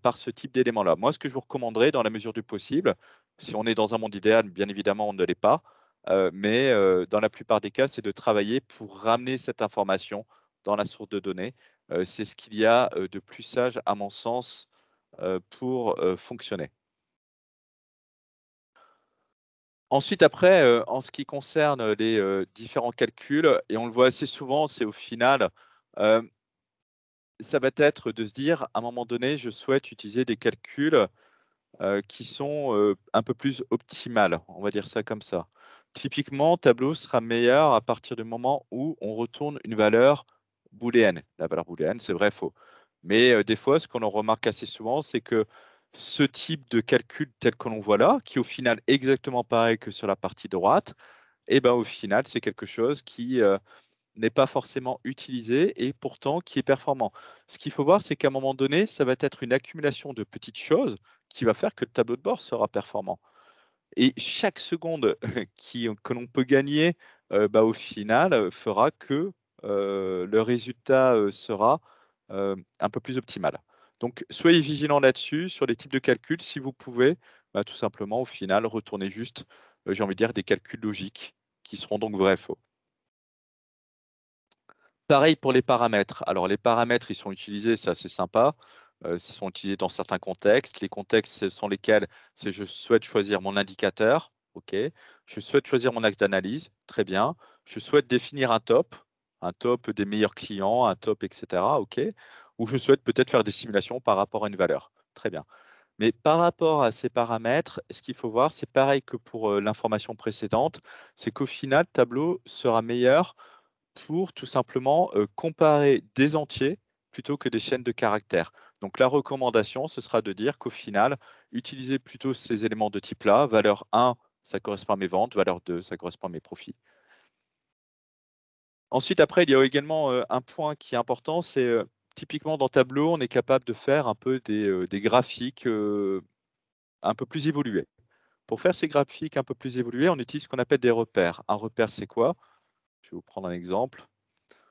par ce type d'éléments-là. Moi, ce que je vous recommanderais dans la mesure du possible, si on est dans un monde idéal, bien évidemment on ne l'est pas, mais dans la plupart des cas, c'est de travailler pour ramener cette information dans la source de données. C'est ce qu'il y a, de plus sage à mon sens, pour, fonctionner. Ensuite après, en ce qui concerne, les, différents calculs et on le voit assez souvent, c'est au final, hem, ça va être de se dire, à un moment donné, je souhaite utiliser des calculs qui sont, un peu plus optimales, on va dire ça comme ça. Typiquement, Tableau sera meilleur à partir du moment où on retourne une valeur booléenne. La valeur booléenne, c'est vrai, faux. Mais, des fois, ce qu'on en remarque assez souvent, c'est que ce type de calcul tel que l'on voit là, qui est au final exactement pareil que sur la partie droite, et ben, au final, c'est quelque chose qui, n'est pas forcément utilisé et pourtant qui est performant. Ce qu'il faut voir, c'est qu'à un moment donné, ça va être une accumulation de petites choses qui va faire que le tableau de bord sera performant et chaque seconde que l'on peut gagner, bah, au final, fera que, le résultat, sera, un peu plus optimal. Donc soyez vigilants là-dessus, sur les types de calculs, si vous pouvez, bah, tout simplement, au final, retournez juste, j'ai envie de dire des calculs logiques qui seront donc vrais, faux. Pareil pour les paramètres. Alors les paramètres, ils sont utilisés, c'est assez sympa. Ils sont utilisés dans certains contextes. Les contextes, ce sont lesquels? C'est je souhaite choisir mon indicateur, OK. Je souhaite choisir mon axe d'analyse, très bien. Je souhaite définir un top des meilleurs clients, un top et cetera, OK. Ou je souhaite peut-être faire des simulations par rapport à une valeur, très bien. Mais par rapport à ces paramètres, ce qu'il faut voir, c'est pareil que pour, l'information précédente, c'est qu'au final, Tableau sera meilleur pour tout simplement, comparer des entiers plutôt que des chaînes de caractères. Donc la recommandation, ce sera de dire qu'au final, utilisez plutôt ces éléments de type-là. Valeur 1, ça correspond à mes ventes, valeur 2, ça correspond à mes profits. Ensuite, après, il y a également, un point qui est important, c'est, typiquement dans Tableau, on est capable de faire un peu des graphiques, un peu plus évolués. Pour faire ces graphiques un peu plus évolués, on utilise ce qu'on appelle des repères. Un repère, c'est quoi? Je vais vous prendre un exemple.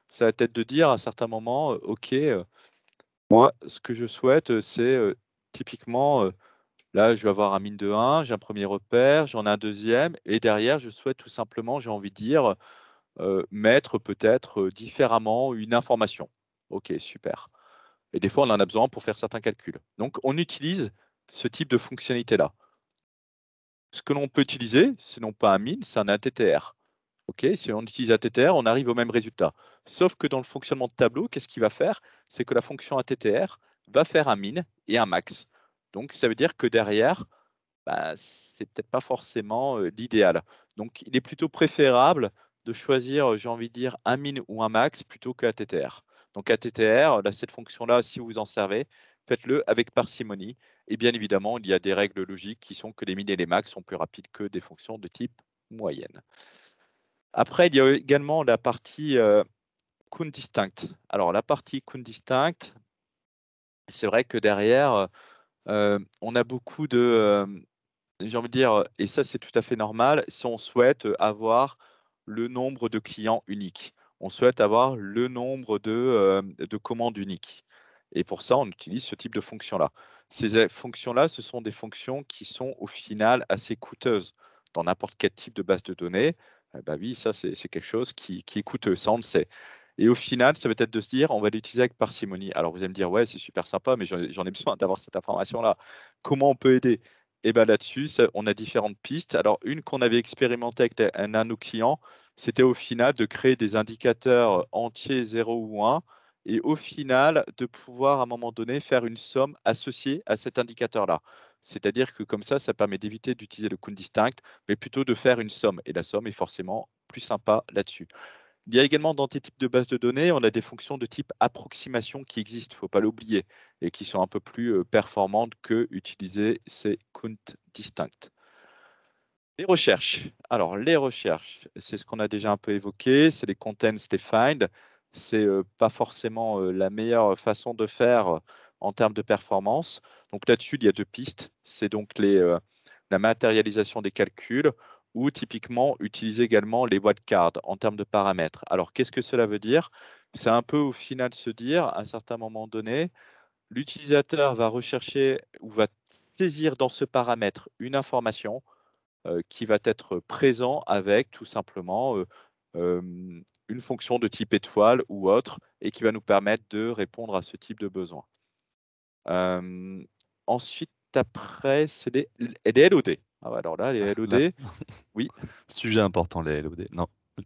Ça va être de dire à certains moments, OK, moi, ce que je souhaite, c'est, typiquement, là, je vais avoir un mine de 1, j'ai un premier repère, j'en ai un deuxième et derrière, je souhaite tout simplement, j'ai envie de dire, mettre peut-être, différemment une information. OK, super et des fois, on en a besoin pour faire certains calculs. Donc on utilise ce type de fonctionnalité-là. Ce que l'on peut utiliser, c'est non pas un min, c'est un ATTR. OK, si on utilise ATTR, on arrive au même résultat. Sauf que dans le fonctionnement de tableau, qu'est-ce qu'il va faire? C'est que la fonction ATTR va faire un min et un max. Donc ça veut dire que derrière, bah, c'est peut-être pas forcément, l'idéal. Donc il est plutôt préférable de choisir, j'ai envie de dire un min ou un max plutôt que ATTR. Donc ATTR, là, cette fonction-là, si vous vous en servez, faites-le avec parcimonie et bien évidemment, il y a des règles logiques qui sont que les min et les max sont plus rapides que des fonctions de type moyenne. Après, il y a également la partie, distinct. Alors la partie distinct, c'est vrai que derrière, on a beaucoup de, j'ai envie de dire, et ça c'est tout à fait normal, si on souhaite, avoir le nombre de clients uniques. On souhaite avoir le nombre de commandes uniques et pour ça, on utilise ce type de fonction-là. Ces fonctions-là, ce sont des fonctions qui sont au final assez coûteuses. Dans n'importe quel type de base de données, bah, oui, ça c'est quelque chose qui est coûteux, ça on le sait et au final, ça va être de se dire: «On va l'utiliser avec parcimonie». Alors vous allez me dire: «Ouais, c'est super sympa, mais j'en ai besoin d'avoir cette information-là. Comment on peut aider?» Et ben là-dessus, on a différentes pistes. Alors une qu'on avait expérimentée avec un de nos clients, c'était au final de créer des indicateurs entiers 0 ou 1 et au final de pouvoir à un moment donné faire une somme associée à cet indicateur-là. C'est-à-dire que comme ça permet d'éviter d'utiliser le compte distinct, mais plutôt de faire une somme et la somme est forcément plus sympa là-dessus. Il y a également dans tes types de bases de données, on a des fonctions de type approximation qui existent, il ne faut pas l'oublier et qui sont un peu plus, performantes que utiliser ces count distincts. Les recherches. Alors les recherches, c'est ce qu'on a déjà un peu évoqué, c'est les contents defined. C'est, pas forcément, la meilleure façon de faire, en termes de performance. Donc là-dessus, il y a 2 pistes. C'est donc la matérialisation des calculs ou typiquement utiliser également les wildcards en termes de paramètres. Alors qu'est-ce que cela veut dire? C'est un peu au final se dire, à un certain moment donné, l'utilisateur va rechercher ou va saisir dans ce paramètre une information qui va être présent avec tout simplement, une fonction de type étoile ou autre et qui va nous permettre de répondre à ce type de besoin. Hem, Ensuite après, c'est des LOD. Ah ouais, alors là, les Là, LOD, oui, sujet important, les LOD. Non, tu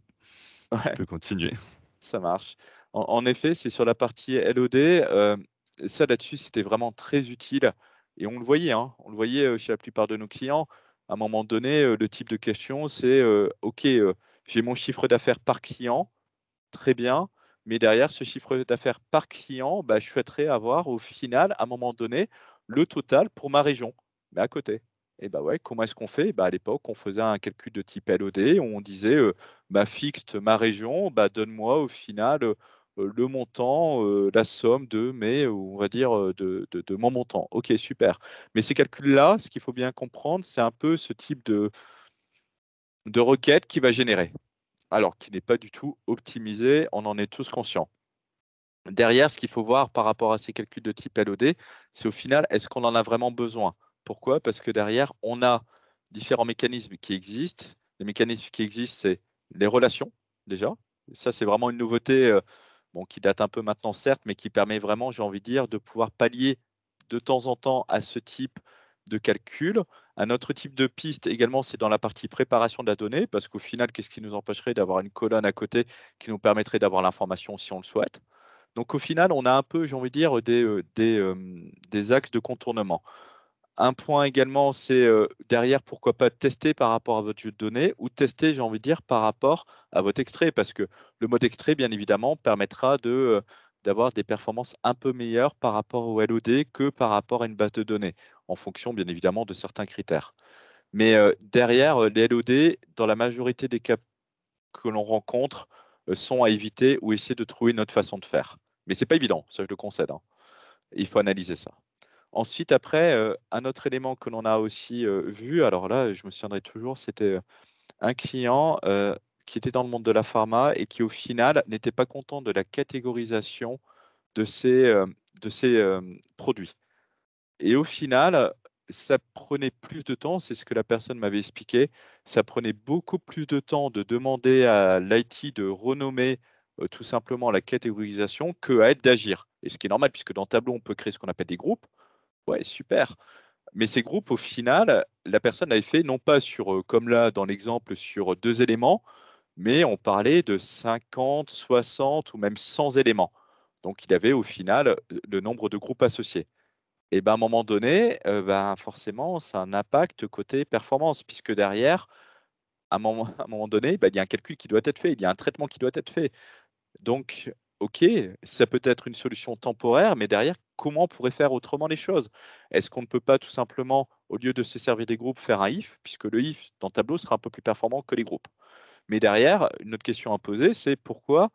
ouais. peux continuer. Ça marche. En effet, c'est sur la partie LOD, ça là-dessus, c'était vraiment très utile et on le voyait, hein, on le voyait, chez la plupart de nos clients. À un moment donné, le type de question, c'est, OK, j'ai mon chiffre d'affaires par client, très bien, mais derrière ce chiffre d'affaires par client, bah, je souhaiterais avoir au final, à un moment donné, le total pour ma région, mais à côté. Et bah, ouais, comment est-ce qu'on fait? Bah, à l'époque, on faisait un calcul de type LOD, où on disait, bah, fixe ma région, bah, donne-moi au final, le montant, la somme de mes, on va dire, de mon montant. OK, super. Mais ces calculs-là, ce qu'il faut bien comprendre, c'est un peu ce type de requête qui va générer, alors qui n'est pas du tout optimisé, on en est tous conscients. Derrière, ce qu'il faut voir par rapport à ces calculs de type LOD, c'est au final, est-ce qu'on en a vraiment besoin? Pourquoi? Parce que derrière, on a différents mécanismes qui existent. Les mécanismes qui existent, c'est les relations, déjà. Ça, c'est vraiment une nouveauté, bon, qui date un peu maintenant, certes, mais qui permet vraiment, j'ai envie de dire, de pouvoir pallier de temps en temps à ce type de calcul. Un autre type de piste également, c'est dans la partie préparation de la donnée, parce qu'au final, qu'est-ce qui nous empêcherait d'avoir une colonne à côté qui nous permettrait d'avoir l'information si on le souhaite? Donc au final, on a un peu, j'ai envie de dire, des axes de contournement. Un point également, c'est, derrière, pourquoi pas tester par rapport à votre jeu de données ou tester, j'ai envie de dire, par rapport à votre extrait. Parce que le mode extrait, bien évidemment, permettra d'avoir des performances un peu meilleures par rapport au LOD que par rapport à une base de données, en fonction, bien évidemment, de certains critères. Mais, derrière, les LOD, dans la majorité des cas que l'on rencontre, sont à éviter ou essayer de trouver une autre façon de faire. Mais c'est pas évident, ça je le concède, hein. Il faut analyser ça. Ensuite après, un autre élément que l'on a aussi, vu, alors là, je me souviendrai toujours, c'était, un client, qui était dans le monde de la pharma et qui au final n'était pas content de la catégorisation de ses produits. Et au final, ça prenait plus de temps, c'est ce que la personne m'avait expliqué. Ça prenait beaucoup plus de temps de demander à l'IT de renommer, tout simplement la catégorisation qu'à elle d'agir. Et ce qui est normal puisque dans Tableau, on peut créer ce qu'on appelle des groupes. Ouais, super. Mais ces groupes, au final, la personne avait fait non pas sur, comme là dans l'exemple, sur 2 éléments, mais on parlait de 50, 60 ou même 100 éléments. Donc il avait au final, le nombre de groupes associés. Et ben, à un moment donné, ben, forcément, ça a un impact côté performance puisque derrière, à un moment donné, bah, il y a un calcul qui doit être fait, il y a un traitement qui doit être fait. Donc, OK, ça peut être une solution temporaire, mais derrière, comment on pourrait faire autrement les choses? Est-ce qu'on ne peut pas tout simplement, au lieu de se servir des groupes, faire un if? Puisque le if dans Tableau sera un peu plus performant que les groupes. Mais derrière, une autre question à poser, c'est pourquoi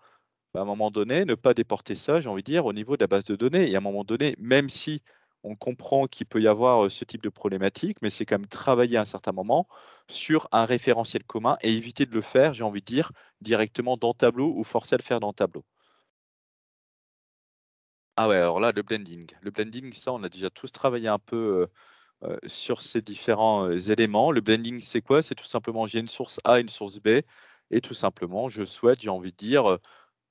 bah, à un moment donné, ne pas déporter ça, j'ai envie de dire, au niveau de la base de données et à un moment donné, même si on comprend qu'il peut y avoir, ce type de problématique, mais c'est quand même travailler à un certain moment sur un référentiel commun et éviter de le faire, j'ai envie de dire, directement dans Tableau ou forcer à le faire dans Tableau. Ah ouais, alors là, le blending. Le blending, ça, on a déjà tous travaillé un peu, sur ces différents, éléments. Le blending, c'est quoi? C'est tout simplement, j'ai une source A, une source B et tout simplement, je souhaite, j'ai envie de dire,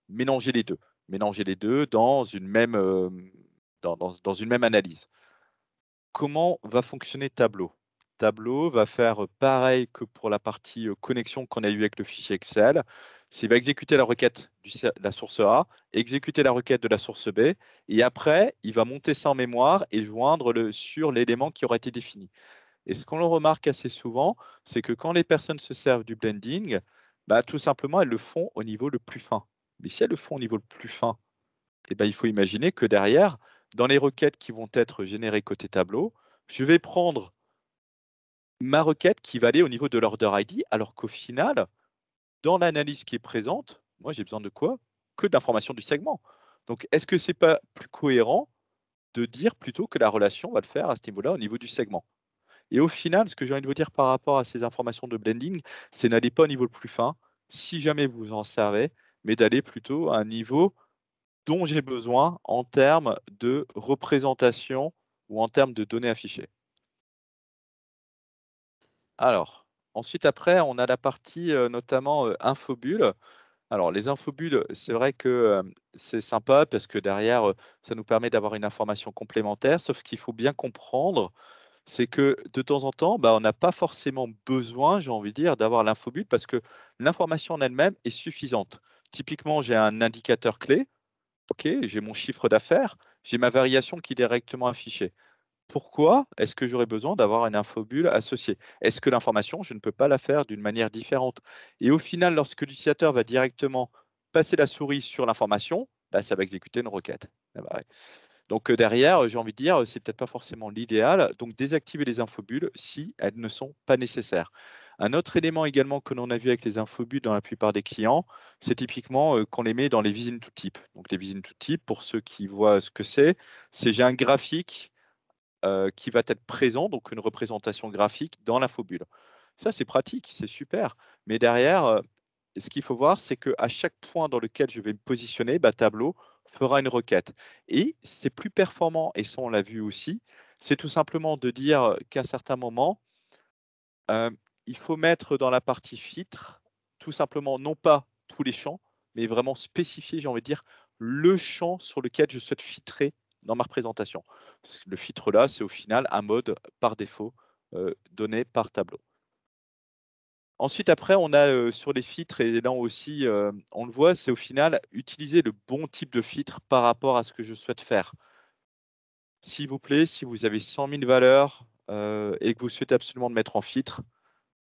mélanger les 2, mélanger les 2 dans une même, dans une même analyse. Comment va fonctionner Tableau? Tableau va faire, pareil que pour la partie, connexion qu'on a eu avec le fichier Excel. C'est il va exécuter la requête du ser la source A, exécuter la requête de la source B et après, il va monter ça en mémoire et joindre le sur l'élément qui aura été défini. Et ce qu'on le remarque assez souvent, c'est que quand les personnes se servent du blending, bah, tout simplement, elles le font au niveau le plus fin. Mais si elles le font au niveau le plus fin, et ben, il faut imaginer que derrière, dans les requêtes qui vont être générées côté tableau, je vais prendre ma requête qui va aller au niveau de l'order ID, alors qu'au final, dans l'analyse qui est présente, moi j'ai besoin de quoi? Que d'informations du segment. Donc est-ce que c'est pas plus cohérent de dire plutôt que la relation va le faire à ce niveau-là, au niveau du segment? Et au final, ce que j'ai envie de vous dire par rapport à ces informations de blending, c'est n'allez pas au niveau le plus fin, si jamais vous en servez, mais d'aller plutôt à un niveau dont j'ai besoin en termes de représentation ou en termes de données affichées. Alors, Ensuite, après, on a la partie, notamment, infobulle. Alors les infobulles, c'est vrai que, c'est sympa parce que derrière, ça nous permet d'avoir une information complémentaire. Sauf qu'il faut bien comprendre, c'est que de temps en temps, bah, on n'a pas forcément besoin, j'ai envie de dire, d'avoir l'infobulle parce que l'information en elle-même est suffisante. Typiquement, j'ai un indicateur clé, OK, j'ai mon chiffre d'affaires, j'ai ma variation qui est directement affichée. Pourquoi est-ce que j'aurais besoin d'avoir une infobulle associée? Est-ce que l'information, je ne peux pas la faire d'une manière différente? Et au final, lorsque l'utilisateur va directement passer la souris sur l'information, bah, ça va exécuter une requête. Ah bah, ouais. Donc, derrière, j'ai envie de dire, c'est peut-être pas forcément l'idéal, donc désactiver les infobulles si elles ne sont pas nécessaires. Un autre élément également que l'on a vu avec les infobulles dans la plupart des clients, c'est typiquement, qu'on les met dans les visines tout type. Donc les visines tout type, pour ceux qui voient ce que c'est j'ai un graphique qui va être présent, donc une représentation graphique dans l'infobulle. Ça, c'est pratique, c'est super. Mais derrière, ce qu'il faut voir, c'est qu'à chaque point dans lequel je vais me positionner, bah, Tableau fera une requête et c'est plus performant et ça, on l'a vu aussi, c'est tout simplement de dire qu'à certains moments, Hem, il faut mettre dans la partie filtre, tout simplement, non pas tous les champs, mais vraiment spécifier, j'ai envie de dire, le champ sur lequel je souhaite filtrer dans ma représentation. Le filtre là, c'est au final un mode par défaut, donné par Tableau. Ensuite après on a, sur les filtres et là aussi, on le voit, c'est au final utiliser le bon type de filtre par rapport à ce que je souhaite faire. S'il vous plaît, si vous avez 100 000 valeurs, et que vous souhaitez absolument le mettre en filtre,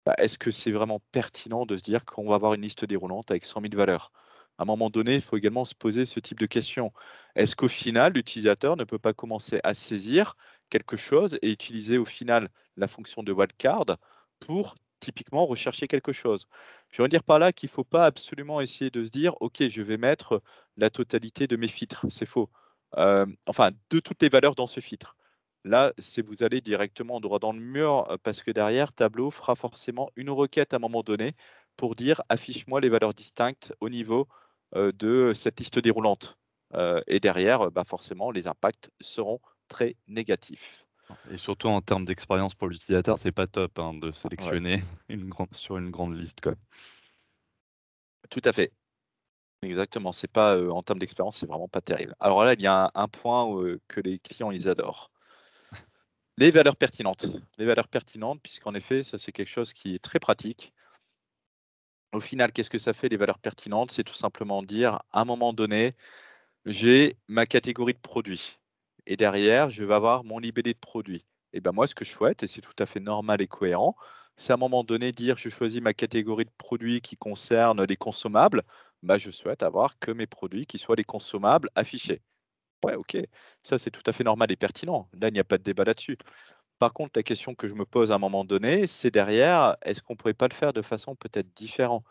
bah, est-ce que c'est vraiment pertinent de se dire qu'on va avoir une liste déroulante avec 100 000 valeurs? À un moment donné, il faut également se poser ce type de questions. Est-ce qu'au final, l'utilisateur ne peut pas commencer à saisir quelque chose et utiliser au final la fonction de wildcard pour typiquement rechercher quelque chose? Je veux dire par là qu'il ne faut pas absolument essayer de se dire: «OK, je vais mettre la totalité de mes filtres». C'est faux. Enfin, de toutes les valeurs dans ce filtre. Là, c'est vous allez directement droit dans le mur, parce que derrière, Tableau fera forcément une requête à un moment donné pour dire: «Affiche-moi les valeurs distinctes au niveau, de cette liste déroulante». Et derrière, bah, forcément, les impacts seront très négatifs. Et surtout en termes d'expérience pour l'utilisateur, c'est pas top, hein, de Ouais, sélectionner une grande liste, quoi. tout à fait. Exactement, c'est pas, en termes d'expérience, c'est vraiment pas terrible. Alors là, il y a un point, que les clients, ils adorent. Les valeurs pertinentes. Les valeurs pertinentes, puisqu'en effet, ça, c'est quelque chose qui est très pratique. Au final, qu'est-ce que ça fait les valeurs pertinentes? C'est tout simplement dire, à un moment donné, j'ai ma catégorie de produits et derrière, je vais avoir mon libellé de produits. Et ben moi, ce que je souhaite, et c'est tout à fait normal et cohérent, c'est à un moment donné dire, je choisis ma catégorie de produits qui concerne les consommables, bah, je souhaite avoir que mes produits qui soient les consommables affichés. Ouais, OK, ça c'est tout à fait normal et pertinent. Là, il n'y a pas de débat là-dessus. Par contre, la question que je me pose à un moment donné, c'est derrière, est-ce qu'on pourrait pas le faire de façon peut-être différent,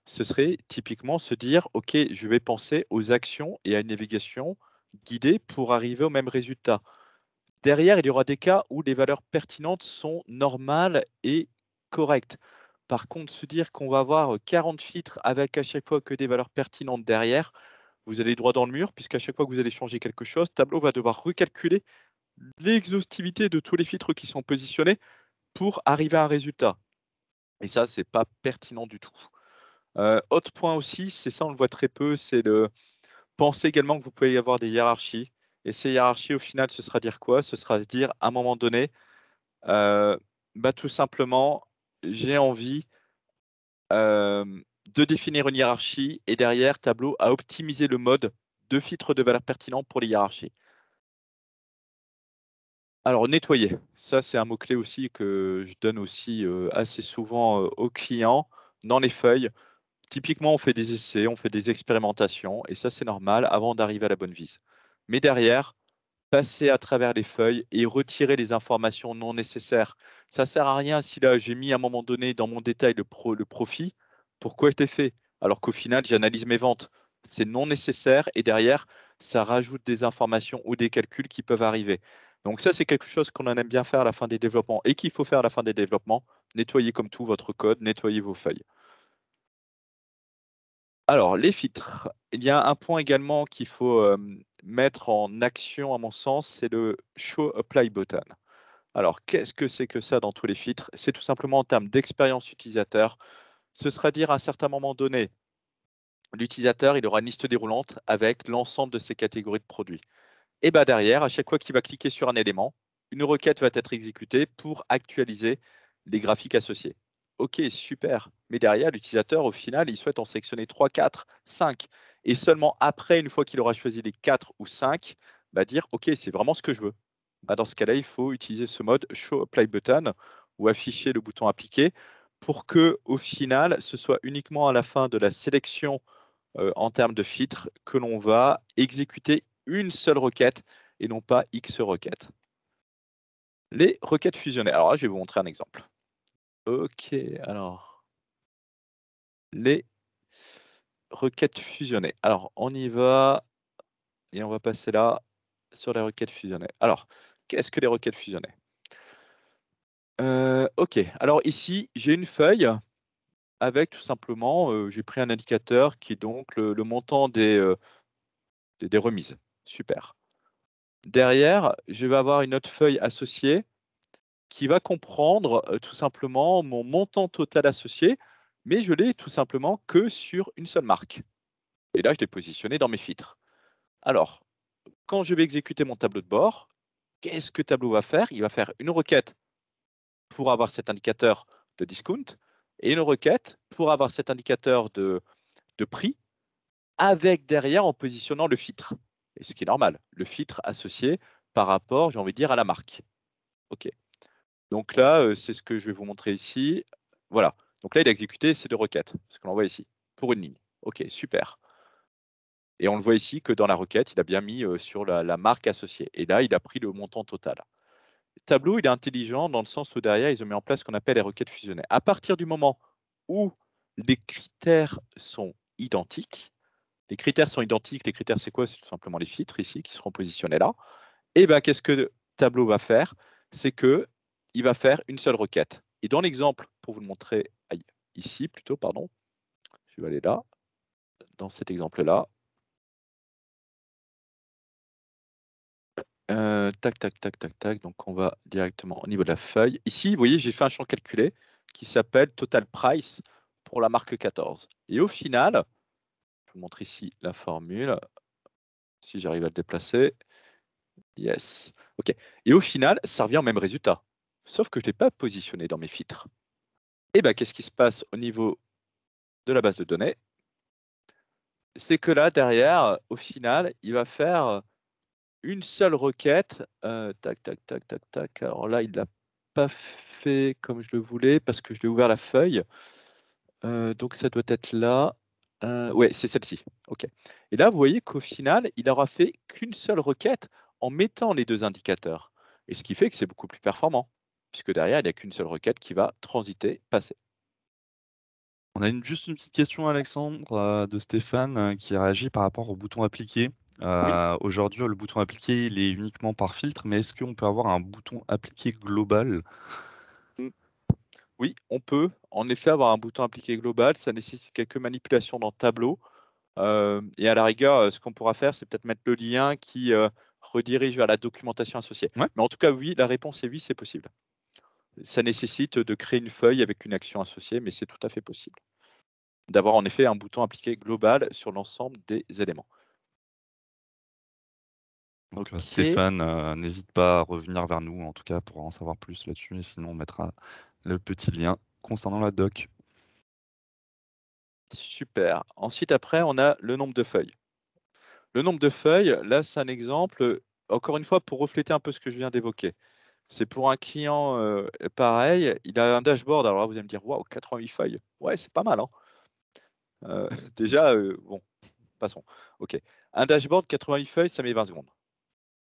ce serait typiquement se dire: «OK, je vais penser aux actions et à une navigation guidée pour arriver au même résultat». Derrière, il y aura des cas où les valeurs pertinentes sont normales et correctes. Par contre, se dire qu'on va avoir, 40 filtres avec à chaque fois que des valeurs pertinentes derrière, vous allez droit dans le mur puisqu'à chaque fois que vous allez changer quelque chose, Tableau va devoir recalculer l'exhaustivité de tous les filtres qui sont positionnés pour arriver à un résultat et ça, c'est pas pertinent du tout. Autre point aussi, c'est ça, on le voit très peu, c'est le penser également que vous pouvez y avoir des hiérarchies et ces hiérarchies, au final, ce sera dire quoi? Ce sera se dire, à un moment donné, heu, bah, tout simplement, j'ai envie, de définir une hiérarchie et derrière, Tableau a optimisé le mode de filtre de valeurs pertinentes pour les hiérarchies. Alors nettoyer, ça c'est un mot-clé aussi que je donne aussi, assez souvent, aux clients dans les feuilles. Typiquement, on fait des essais, on fait des expérimentations et ça c'est normal avant d'arriver à la bonne vise. Mais derrière, passer à travers les feuilles et retirer les informations non nécessaires. Ça sert à rien si là j'ai mis à un moment donné dans mon détail le profit, pourquoi je l'ai fait? Alors qu'au final j'analyse mes ventes. C'est non nécessaire et derrière, ça rajoute des informations ou des calculs qui peuvent arriver. Donc ça, c'est quelque chose qu'on en aime bien faire à la fin des développements et qu'il faut faire à la fin des développements. Nettoyer comme tout votre code, nettoyer vos feuilles. Alors les filtres, il y a un point également qu'il faut, mettre en action à mon sens, c'est le show apply button. Alors, qu'est-ce que c'est que ça dans tous les filtres? C'est tout simplement en termes d'expérience utilisateur. Ce sera dire à un certain moment donné, l'utilisateur, il aura une liste déroulante avec l'ensemble de ses catégories de produits. Et bah derrière, à chaque fois qu'il va cliquer sur un élément, une requête va être exécutée pour actualiser les graphiques associés. Ok, super. Mais derrière, l'utilisateur, au final, il souhaite en sélectionner 3, 4, 5. Et seulement après, une fois qu'il aura choisi les 4 ou 5, va dire, ok, c'est vraiment ce que je veux. Bah, dans ce cas-là, il faut utiliser ce mode Show Apply Button ou afficher le bouton appliqué pour que, au final, ce soit uniquement à la fin de la sélection en termes de filtres que l'on va exécuter une seule requête et non pas X requêtes. Les requêtes fusionnées. Alors là, je vais vous montrer un exemple. OK, alors les requêtes fusionnées. Alors, on y va et on va passer là sur les requêtes fusionnées. Alors, qu'est-ce que les requêtes fusionnées? OK, alors ici, j'ai une feuille avec tout simplement, j'ai pris un indicateur qui est donc le montant des remises. Super. Derrière, je vais avoir une autre feuille associée qui va comprendre, tout simplement mon montant total associé, mais je l'ai tout simplement que sur une seule marque et là, je l'ai positionné dans mes filtres. Alors, quand je vais exécuter mon tableau de bord, qu'est-ce que Tableau va faire? Il va faire une requête pour avoir cet indicateur de discount et une requête pour avoir cet indicateur de prix avec derrière en positionnant le filtre et ce qui est normal, le filtre associé par rapport, j'ai envie de dire, à la marque. OK. Donc là, c'est ce que je vais vous montrer ici. Voilà. Donc là, il a exécuté ces 2 requêtes, ce que l'on voit ici, pour une ligne. OK, super et on le voit ici que dans la requête, il a bien mis, sur la marque associée et là, il a pris le montant total. Tableau, il est intelligent dans le sens où derrière, ils ont mis en place ce qu'on appelle les requêtes fusionnées. À partir du moment où les critères sont identiques, les critères sont identiques, les critères, c'est quoi? C'est tout simplement les filtres ici qui seront positionnés là et ben, qu'est-ce que Tableau va faire? C'est qu'il va faire une seule requête. Et dans l'exemple, pour vous le montrer, aïe, ici plutôt, pardon, je vais aller là, dans cet exemple-là. Tac, tac, tac, tac, tac. Donc, on va directement au niveau de la feuille. Ici, vous voyez, j'ai fait un champ calculé qui s'appelle Total Price pour la marque 14. Et au final, je vous montre ici la formule, si j'arrive à le déplacer. Yes. OK. Et au final, ça revient au même résultat. Sauf que je ne l'ai pas positionné dans mes filtres. Et ben, qu'est-ce qui se passe au niveau de la base de données? C'est que là, derrière, au final, il va faire une seule requête, tac, tac, tac, tac, tac. Alors là, il l'a pas fait comme je le voulais parce que je l'ai ouvert la feuille, donc ça doit être là, ouais, c'est celle-ci, OK et là, vous voyez qu'au final, il aura fait qu'une seule requête en mettant les 2 indicateurs et ce qui fait que c'est beaucoup plus performant puisque derrière, il n'y a qu'une seule requête qui va transiter, passer. On a juste une petite question, Alexandre, de Stéphane, qui réagit par rapport au bouton appliquer. Oui, Aujourd'hui, le bouton appliquer, il est uniquement par filtre, mais est-ce qu'on peut avoir un bouton appliquer global? mmh, oui, on peut en effet avoir un bouton appliqué global, ça nécessite quelques manipulations dans Tableau. Et à la rigueur, ce qu'on pourra faire, c'est peut-être mettre le lien qui, redirige vers la documentation associée. Ouais, Mais en tout cas, oui, la réponse est oui, c'est possible. Ça nécessite de créer une feuille avec une action associée, mais c'est tout à fait possible. D'avoir en effet un bouton appliqué global sur l'ensemble des éléments. donc OK, Stéphane, n'hésite pas à revenir vers nous, en tout cas, pour en savoir plus là-dessus et sinon on mettra le petit lien concernant la doc. super. Ensuite, après, on a le nombre de feuilles. Le nombre de feuilles, là, c'est un exemple, encore une fois, pour refléter un peu ce que je viens d'évoquer. C'est pour un client, pareil, il a un dashboard. Alors là, vous allez me dire: «Waouh, 88 feuilles». Ouais, c'est pas mal, hein? Déjà, bon, passons. OK. Un dashboard 88 feuilles, ça met 20 secondes.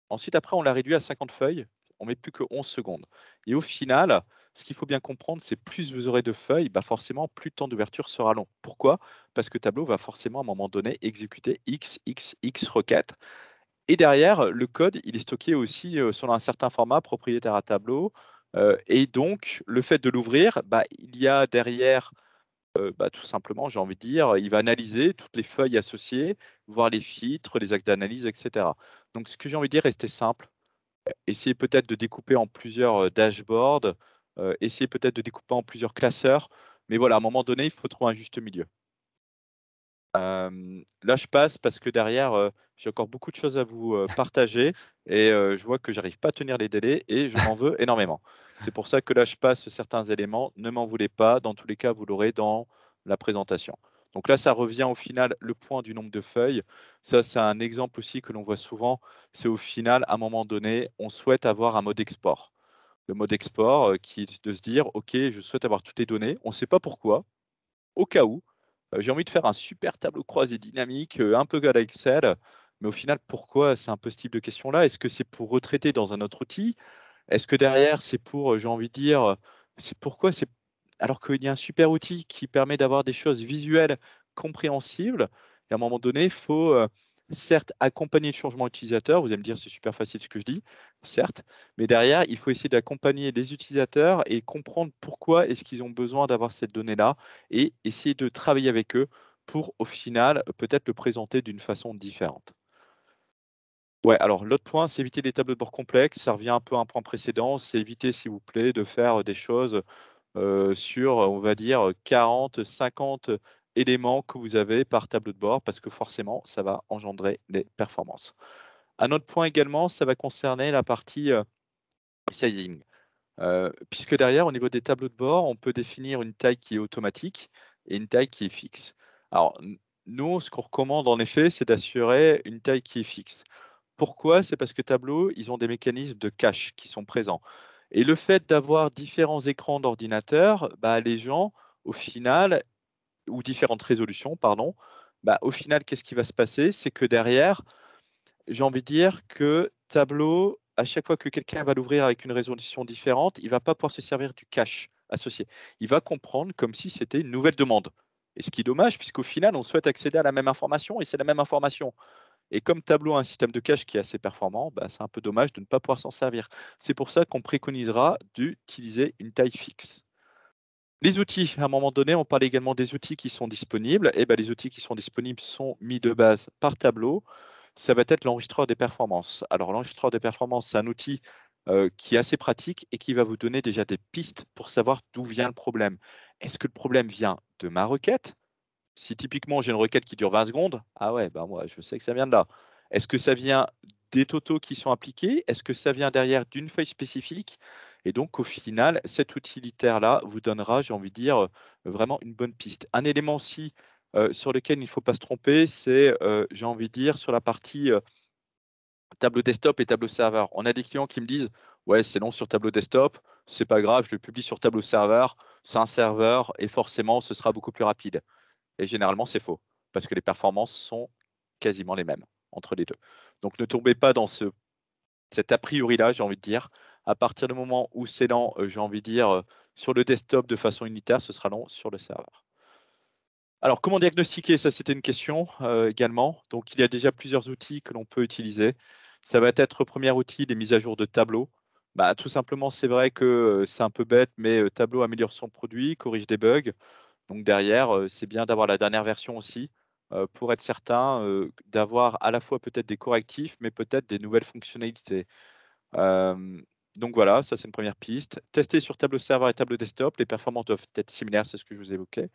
Ensuite, après, on l'a réduit à 50 feuilles, on met plus que 11 secondes et au final, ce qu'il faut bien comprendre, c'est plus vous aurez de feuilles, bah, forcément, plus le temps d'ouverture sera long. Pourquoi? Parce que Tableau va forcément, à un moment donné, exécuter X requêtes et derrière, le code, il est stocké aussi, selon un certain format propriétaire à Tableau, et donc le fait de l'ouvrir, bah, il y a derrière bah, tout simplement, j'ai envie de dire, il va analyser toutes les feuilles associées, voir les filtres, les axes d'analyse et cetera. Donc ce que j'ai envie de dire, restez simple, Essayez peut-être de découper en plusieurs, dashboards, essayez peut-être de découper en plusieurs classeurs. Mais voilà, à un moment donné, il faut trouver un juste milieu. Là, je passe parce que derrière, j'ai encore beaucoup de choses à vous, partager et je vois que j'arrive pas à tenir les délais et je m'en veux énormément. C'est pour ça que là, je passe certains éléments. Ne m'en voulez pas, dans tous les cas, vous l'aurez dans la présentation. Donc là, ça revient au final le point du nombre de feuilles. Ça, c'est un exemple aussi que l'on voit souvent. C'est au final, à un moment donné, on souhaite avoir un mode export. Le mode export, qui est de se dire: «OK, je souhaite avoir toutes les données». On ne sait pas pourquoi, au cas où. J'ai envie de faire un super tableau croisé dynamique, un peu à la Excel, mais au final, pourquoi c'est un peu ce type de question-là? Est-ce que c'est pour retraiter dans un autre outil? Est-ce que derrière, c'est pour, j'ai envie de dire, c'est pourquoi c'est alors qu'il y a un super outil qui permet d'avoir des choses visuelles compréhensibles et à un moment donné, il faut, certes accompagner le changement utilisateur. Vous allez me dire: «C'est super facile ce que je dis», certes, mais derrière, il faut essayer d'accompagner les utilisateurs et comprendre pourquoi est-ce qu'ils ont besoin d'avoir cette donnée-là et essayer de travailler avec eux pour, au final, peut-être le présenter d'une façon différente. Ouais, alors l'autre point, c'est éviter les tableaux de bord complexes. Ça revient un peu à un point précédent. C'est éviter, s'il vous plaît, de faire des choses sur, on va dire, 40-50 éléments que vous avez par tableau de bord parce que forcément, ça va engendrer des performances. Un autre point également, ça va concerner la partie sizing. Puisque derrière, au niveau des tableaux de bord, on peut définir une taille qui est automatique et une taille qui est fixe. Alors, nous, ce qu'on recommande en effet, c'est d'assurer une taille qui est fixe. Pourquoi? C'est parce que Tableau, ils ont des mécanismes de cache qui sont présents et le fait d'avoir différents écrans d'ordinateur, bah, les gens, au final ou différentes résolutions, pardon, bah, au final, qu'est-ce qui va se passer? C'est que derrière, j'ai envie de dire que Tableau, à chaque fois que quelqu'un va l'ouvrir avec une résolution différente, il va pas pouvoir se servir du cache associé. Il va comprendre comme si c'était une nouvelle demande et ce qui est dommage puisqu'au final, on souhaite accéder à la même information et c'est la même information. Et comme Tableau a un système de cache qui est assez performant, bah, c'est un peu dommage de ne pas pouvoir s'en servir. C'est pour ça qu'on préconisera d'utiliser une taille fixe. Les outils, à un moment donné, on parle également des outils qui sont disponibles. Et ben, les outils qui sont disponibles sont mis de base par Tableau. Ça va être l'enregistreur des performances. Alors, l'enregistreur des performances, c'est un outil qui est assez pratique et qui va vous donner déjà des pistes pour savoir d'où vient le problème. Est-ce que le problème vient de ma requête? Si typiquement j'ai une requête qui dure 20 secondes, ah ouais, bah, moi je sais que ça vient de là. Est-ce que ça vient des totaux qui sont appliqués? Est-ce que ça vient derrière d'une feuille spécifique? Et donc au final, cet utilitaire-là vous donnera, j'ai envie de dire, vraiment une bonne piste. Un élément aussi, sur lequel il ne faut pas se tromper, c'est, j'ai envie de dire sur la partie, tableau desktop et tableau serveur. On a des clients qui me disent: «Ouais, c'est long sur tableau desktop, c'est pas grave, je le publie sur tableau serveur, c'est un serveur et forcément ce sera beaucoup plus rapide». Et généralement, c'est faux, parce que les performances sont quasiment les mêmes entre les 2. Donc ne tombez pas dans cet a priori-là, j'ai envie de dire. À partir du moment où c'est lent, j'ai envie de dire, sur le desktop de façon unitaire, ce sera lent sur le serveur. Alors comment diagnostiquer? Ça, c'était une question, également. Donc il y a déjà plusieurs outils que l'on peut utiliser. Ça va être, premier outil, les mises à jour de tableau. Bah, tout simplement, c'est vrai que, c'est un peu bête, mais, Tableau améliore son produit, corrige des bugs. Donc derrière, c'est bien d'avoir la dernière version aussi, pour être certain, d'avoir à la fois peut-être des correctifs, mais peut-être des nouvelles fonctionnalités. Hem, donc voilà, ça c'est une première piste. Tester sur tableau serveur et tableau desktop, les performances doivent être similaires, c'est ce que je vous évoquais.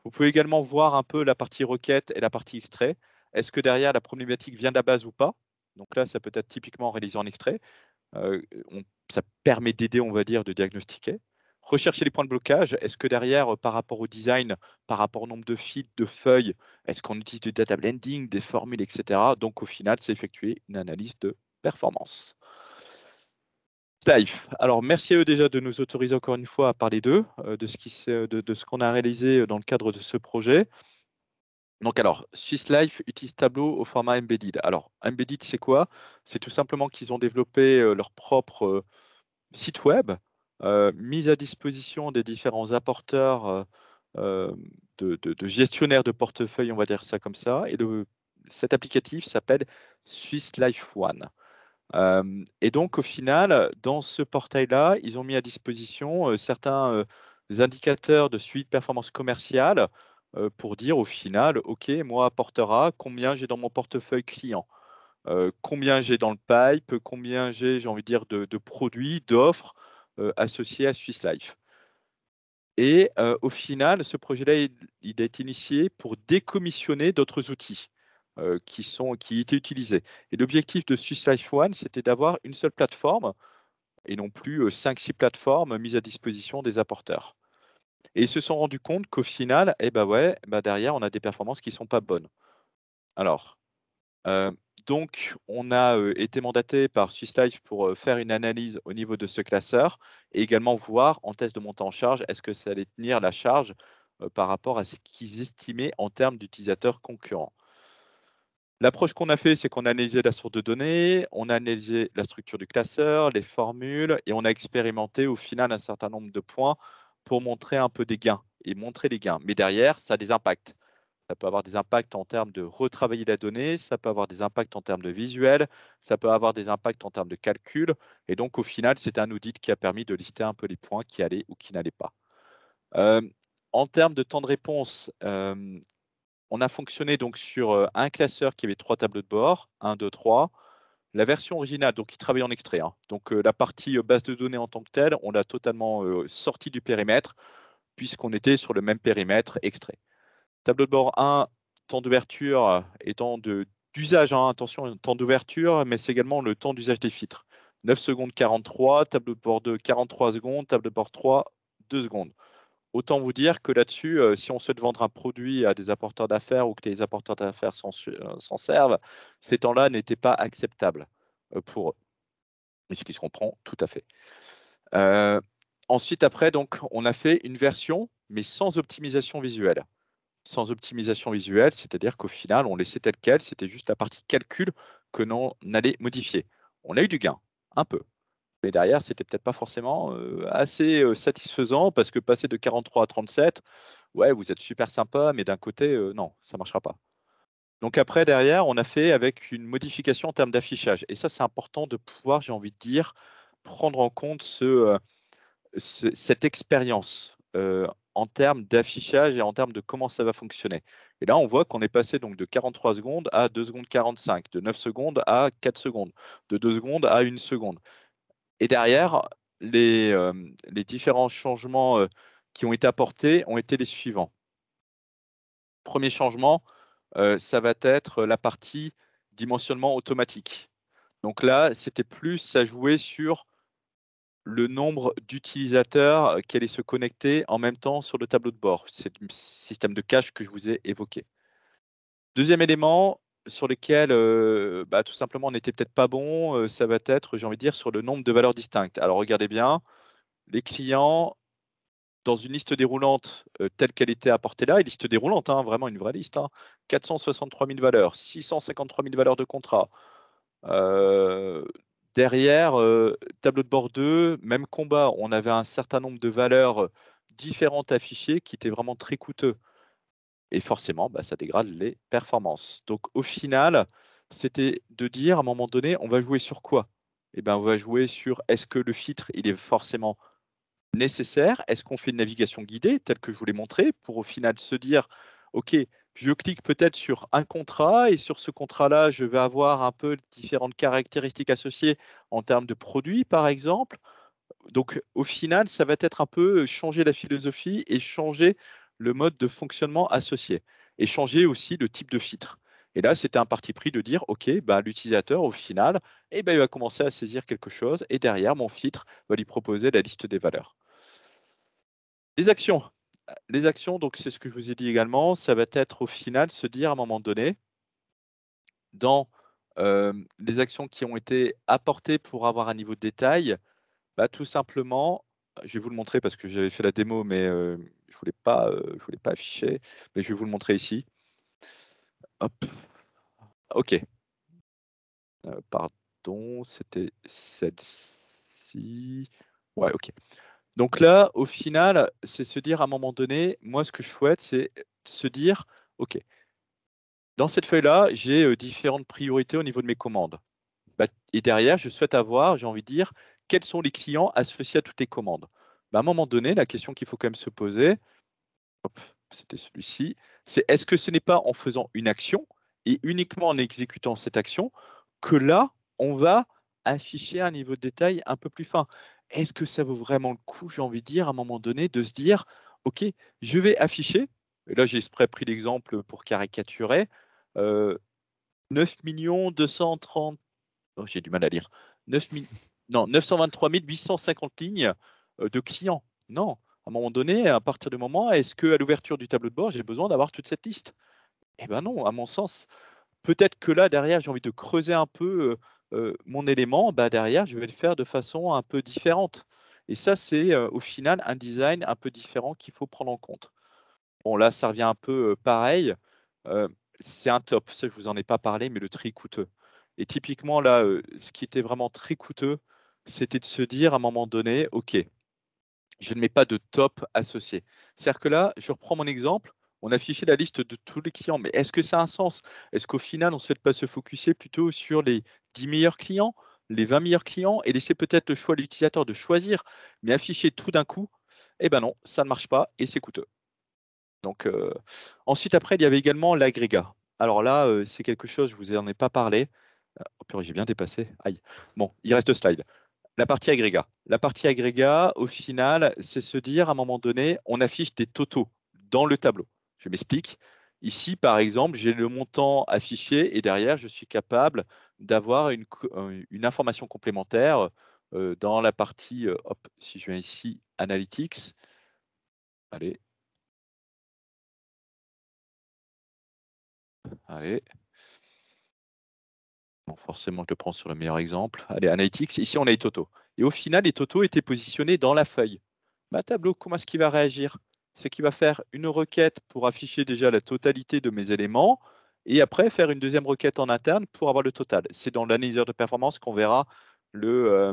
Vous pouvez également voir un peu la partie requête et la partie extrait. Est-ce que derrière la problématique vient de la base ou pas? Donc là, ça peut être typiquement réalisé en extrait. On ça permet d'aider, on va dire, de diagnostiquer. Rechercher les points de blocage. Est-ce que derrière, par rapport au design, par rapport au nombre de fils, de feuilles, est-ce qu'on utilise du data blending, des formules, et cetera? Donc au final, c'est effectuer une analyse de performance. Live. Alors merci à eux déjà de nous autoriser encore une fois à parler d'eux, de ce qui s'est de ce qu'on a réalisé, dans le cadre de ce projet. Donc alors, Swiss Life utilise Tableau au format embedded. Alors embedded, c'est quoi? C'est tout simplement qu'ils ont développé, leur propre, site web, mise à disposition des différents apporteurs, de gestionnaires de portefeuille, on va dire ça comme ça et cet applicatif s'appelle Swiss Life One. Et donc au final, dans ce portail-là, ils ont mis à disposition, certains, indicateurs de suivi de performance commerciale, pour dire au final: «OK, moi apportera combien j'ai dans mon portefeuille client». combien j'ai dans le pipe, combien j'ai envie de dire de produits, d'offres, associés à Swiss Life. Et au final, ce projet-là, il a été initié pour décommissionner d'autres outils, qui étaient utilisés. Et l'objectif de Swiss Life One, c'était d'avoir une seule plateforme et non plus, 5-6 plateformes mises à disposition des apporteurs. Et ils se sont rendus compte qu'au final, eh bah, ouais, bah, derrière, on a des performances qui sont pas bonnes. Alors, Heu, donc on a, été mandaté par Swiss Life pour, faire une analyse au niveau de ce classeur et également voir en test de montée en charge, est-ce que ça allait tenir la charge, par rapport à ce qu'ils estimaient en termes d'utilisateurs concurrents. L'approche qu'on a fait, c'est qu'on a analysé la source de données, on a analysé la structure du classeur, les formules et on a expérimenté au final un certain nombre de points pour montrer un peu des gains et montrer les gains. Mais derrière, ça a des impacts. Ça peut avoir des impacts en termes de retravailler la donnée, ça peut avoir des impacts en termes de visuel, ça peut avoir des impacts en termes de calcul. Et donc, au final, c'est un audit qui a permis de lister un peu les points qui allaient ou qui n'allaient pas. Hem, En termes de temps de réponse, on a fonctionné donc sur, un classeur qui avait 3 tableaux de bord, 1, 2, 3. La version originale, donc qui travaille en extrait, hein. Donc, la partie, base de données en tant que telle, on l'a totalement, sortie du périmètre puisqu'on était sur le même périmètre extrait. Tableau de bord 1, temps d'ouverture et temps d'usage, hein, attention, temps d'ouverture, mais c'est également le temps d'usage des filtres. 9 secondes 43, tableau de bord 2, 43 secondes, tableau de bord 3, 2 secondes. Autant vous dire que là-dessus, si on souhaite vendre un produit à des apporteurs d'affaires ou que les apporteurs d'affaires s'en servent, ces temps-là n'étaient pas acceptables, pour eux. Et ce qui se comprend tout à fait. Heu, Ensuite après donc on a fait une version, mais sans optimisation visuelle. Sans optimisation visuelle, c'est-à-dire qu'au final, on laissait tel quel, c'était juste la partie calcul que l'on allait modifier. On a eu du gain, un peu, mais derrière, c'était peut-être pas forcément, assez, satisfaisant parce que passer de 43 à 37, ouais, vous êtes super sympa, mais d'un côté, non, ça marchera pas. Donc après derrière, on a fait avec une modification en termes d'affichage et ça, c'est important de pouvoir, j'ai envie de dire, prendre en compte cette expérience, en termes d'affichage et en termes de comment ça va fonctionner. Et là, on voit qu'on est passé donc de 43 secondes à 2 secondes 45, de 9 secondes à 4 secondes, de 2 secondes à 1 seconde. Et derrière, les différents changements, qui ont été apportés ont été les suivants. Premier changement, ça va être la partie dimensionnement automatique. Donc là, c'était plus ça jouait sur le nombre d'utilisateurs, qui allaient se connecter en même temps sur le tableau de bord. C'est le système de cache que je vous ai évoqué. Deuxième élément sur lequel, bah, tout simplement on n'était peut-être pas bon, ça va être, j'ai envie de dire, sur le nombre de valeurs distinctes. Alors regardez bien, les clients dans une liste déroulante, telle qu'elle était apportée là, une liste déroulante, hein, vraiment une vraie liste, hein, 463 000 valeurs, 653 000 valeurs de contrat. Heu, Derrière, tableau de bord 2, même combat. On avait un certain nombre de valeurs, différentes affichées qui étaient vraiment très coûteux et forcément, bah, ça dégrade les performances. Donc au final, c'était de dire à un moment donné, on va jouer sur quoi? Et ben, on va jouer sur est-ce que le filtre, il est forcément nécessaire? Est-ce qu'on fait une navigation guidée telle que je vous l'ai montré pour au final se dire: «OK, je clique peut-être sur un contrat et sur ce contrat-là, je vais avoir un peu différentes caractéristiques associées en termes de produits», par exemple. Donc au final, ça va être un peu, changer la philosophie et changer le mode de fonctionnement associé et changer aussi le type de filtre. Et là, c'était un parti pris de dire: «OK, bah, l'utilisateur au final, eh ben, il va commencer à saisir quelque chose et derrière mon filtre va lui proposer la liste des valeurs». Les actions. Les actions, donc c'est ce que je vous ai dit également, ça va être au final se dire à un moment donné, dans, les actions qui ont été apportées pour avoir un niveau de détail, bah, tout simplement, je vais vous le montrer parce que j'avais fait la démo, mais, je voulais pas afficher, mais je vais vous le montrer ici. Hop, OK, pardon, c'était celle-ci. Ouais, OK. Donc là, au final, c'est se dire à un moment donné, moi ce que je souhaite, c'est se dire: «OK, dans cette feuille-là, j'ai, différentes priorités au niveau de mes commandes. Bah et derrière, je souhaite avoir, j'ai envie de dire, quels sont les clients associés à toutes les commandes?» Bah, à un moment donné, la question qu'il faut quand même se poser, c'était celui-ci, c'est est-ce que ce n'est pas en faisant une action et uniquement en exécutant cette action que là, on va afficher un niveau de détail un peu plus fin. Est-ce que ça vaut vraiment le coup, j'ai envie de dire, à un moment donné, de se dire: «OK, je vais afficher», et là, j'ai exprès pris l'exemple pour caricaturer, heu, 9 230 oh, j'ai du mal à lire, 9 mi non, 923 850 lignes, de clients. Non, à un moment donné, à partir du moment, est-ce qu'à l'ouverture du tableau de bord, j'ai besoin d'avoir toute cette liste? Eh ben non, à mon sens, peut-être que là, derrière, j'ai envie de creuser un peu, mon élément, bah, derrière, je vais le faire de façon un peu différente, et ça, c'est, au final, un design un peu différent qu'il faut prendre en compte. Bon, là, ça revient un peu, pareil, heu, c'est un top, ça, je vous en ai pas parlé, mais le tri coûteux, et typiquement là, ce qui était vraiment très coûteux, c'était de se dire à un moment donné: «OK, je ne mets pas de top associé». C'est-à-dire que là, je reprends mon exemple, on affichait la liste de tous les clients, mais est-ce que ça a un sens? Est-ce qu'au final, on ne souhaite pas se focuser plutôt sur les 10 meilleurs clients, les 20 meilleurs clients, et laisser peut-être le choix à l'utilisateur de choisir? Mais afficher tout d'un coup, eh ben non, ça ne marche pas et c'est coûteux. Donc, ensuite après, il y avait également l'agrégat. Alors là, c'est quelque chose, je vous en ai pas parlé. Oh purée, j'ai bien dépassé, aïe. Bon, il reste 2 slides. La partie agrégat. La partie agrégat, au final, c'est se dire à un moment donné, on affiche des totaux dans le tableau. Je m'explique. Ici, par exemple, j'ai le montant affiché et derrière, je suis capable d'avoir une information complémentaire, dans la partie, hop, si je viens ici, analytics, allez, allez. Bon, forcément, je le prends sur le meilleur exemple. Allez, Analytics, ici, on a les totaux. Et au final, les totaux étaient positionnés dans la feuille. Ma tableau, comment est-ce qu'il va réagir? C'est qu'il va faire une requête pour afficher déjà la totalité de mes éléments et après faire une deuxième requête en interne pour avoir le total. C'est dans l'analyseur de performance qu'on verra le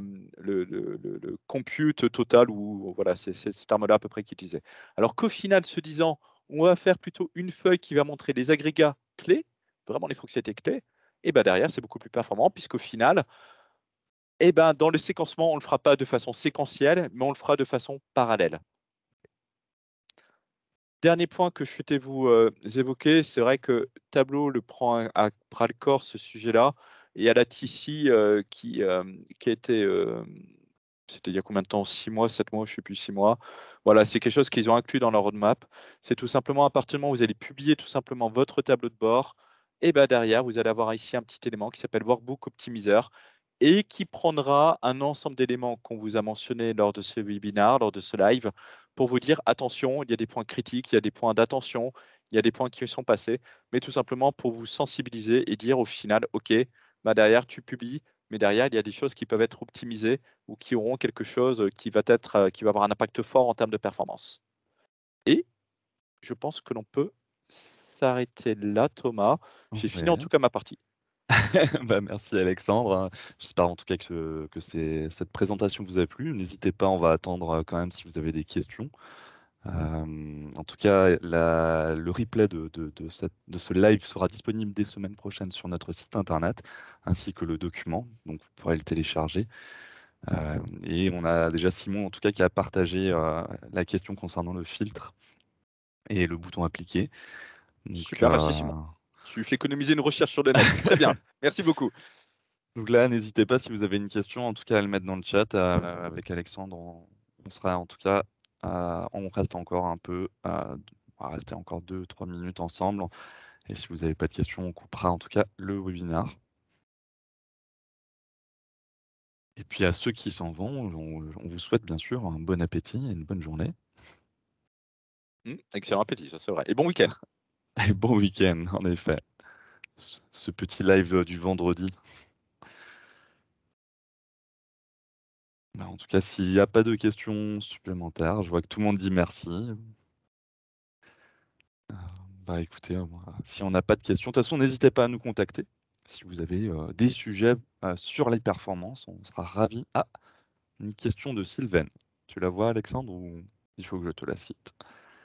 compute total, ou voilà, c'est ce terme-là à peu près qui est utilisé. Alors qu'au final, se disant, on va faire plutôt une feuille qui va montrer les agrégats clés, vraiment les fonctionnalités clés, et ben derrière, c'est beaucoup plus performant puisqu'au final, eh ben, dans le séquencement, on ne le fera pas de façon séquentielle, mais on le fera de façon parallèle. Dernier point que je souhaitais vous, évoquer, c'est vrai que Tableau le prend à bras-le-corps, ce sujet-là, et à la TICI, qui a été, c'était il y a combien de temps? 6 mois, 7 mois, je ne sais plus, 6 mois. Voilà, c'est quelque chose qu'ils ont inclus dans leur roadmap. C'est tout simplement à partir du moment où vous allez publier tout simplement votre tableau de bord, et ben derrière, vous allez avoir ici un petit élément qui s'appelle Workbook Optimizer et qui prendra un ensemble d'éléments qu'on vous a mentionnés lors de ce webinaire, lors de ce live, pour vous dire: «Attention, il y a des points critiques, il y a des points d'attention, il y a des points qui sont passés», mais tout simplement pour vous sensibiliser et dire au final: «OK, bah, derrière tu publies, mais derrière il y a des choses qui peuvent être optimisées ou qui auront quelque chose, qui va avoir un impact fort en termes de performance». Et je pense que l'on peut s'arrêter là, Thomas. J'ai fini en Ouais. tout cas ma partie. Bah, merci Alexandre, hein. J'espère en tout cas que cette présentation vous a plu. N'hésitez pas, on va attendre, quand même si vous avez des questions. En tout cas, le replay de ce live sera disponible dès semaine prochaine sur notre site internet, ainsi que le document, donc vous pourrez le télécharger. Et on a déjà Simon, en tout cas, qui a partagé, la question concernant le filtre et le bouton appliquer. Donc, Super, merci Simon. Tu fais économiser une recherche sur le net. Très bien, merci beaucoup. là, n'hésitez pas si vous avez une question, en tout cas, à le mettre dans le chat, avec Alexandre, on sera en tout cas, on reste encore un peu, on va rester encore 2-3 minutes ensemble, et si vous n'avez pas de questions, on coupera en tout cas le webinaire. Et puis à ceux qui s'en vont, on vous souhaite bien sûr un bon appétit et une bonne journée Excellent appétit, ça c'est vrai, et bon week-end. et bon week-end en effet. Ce petit live, du vendredi. Bah, en tout cas, s'il n'y a pas de questions supplémentaires, je vois que tout le monde dit merci. Bah, écoutez, si on n'a pas de questions, de toute façon, n'hésitez pas à nous contacter. Si vous avez, des sujets, sur les performances, on sera ravis. Ah! Une question de Sylvaine. Tu la vois Alexandre, ou il faut que je te la cite?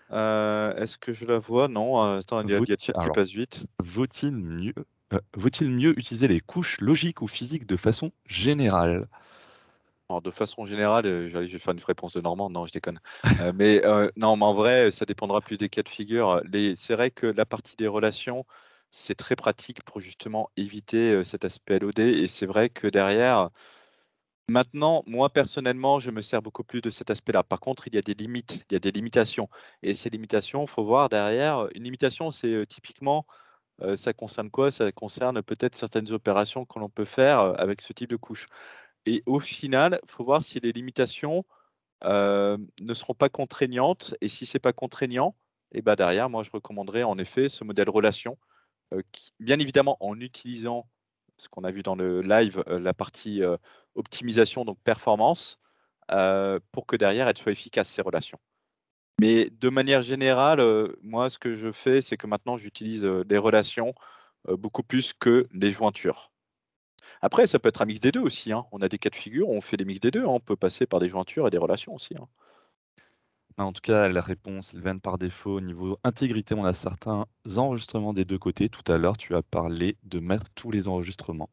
Est-ce que je la vois? Non, attends, il y a le Vaut-il chat qui alors, passe vite. vaut-il mieux utiliser les couches logiques ou physiques de façon générale? Alors de façon générale, je vais faire une réponse de Normand, non je déconne. Non, mais en vrai, ça dépendra plus des cas de figure. C'est vrai que la partie des relations, C'est très pratique pour justement éviter, cet aspect LOD et c'est vrai que derrière maintenant, moi personnellement, je me sers beaucoup plus de cet aspect-là. Par contre, il y a des limites, il y a des limitations et ces limitations, faut voir derrière, une limitation, c'est, typiquement, ça concerne quoi? Ça concerne peut-être certaines opérations que l'on peut faire, avec ce type de couche et au final, faut voir si les limitations, ne seront pas contraignantes et si c'est pas contraignant et bah, derrière, moi, je recommanderais en effet ce modèle relation, qui bien évidemment en utilisant ce qu'on a vu dans le live, la partie, optimisation donc performance, pour que derrière elles soient efficaces ces relations. Mais de manière générale, moi ce que je fais, c'est que maintenant j'utilise, des relations, beaucoup plus que les jointures. Après ça peut être un mix des 2 aussi, hein. On a des cas de figure où on fait des mix des 2, hein. On peut passer par des jointures et des relations aussi, hein. En tout cas, elle répond, Sylvaine, par défaut. Au niveau intégrité, on a certains enregistrements des 2 côtés. Tout à l'heure, tu as parlé de mettre tous les enregistrements.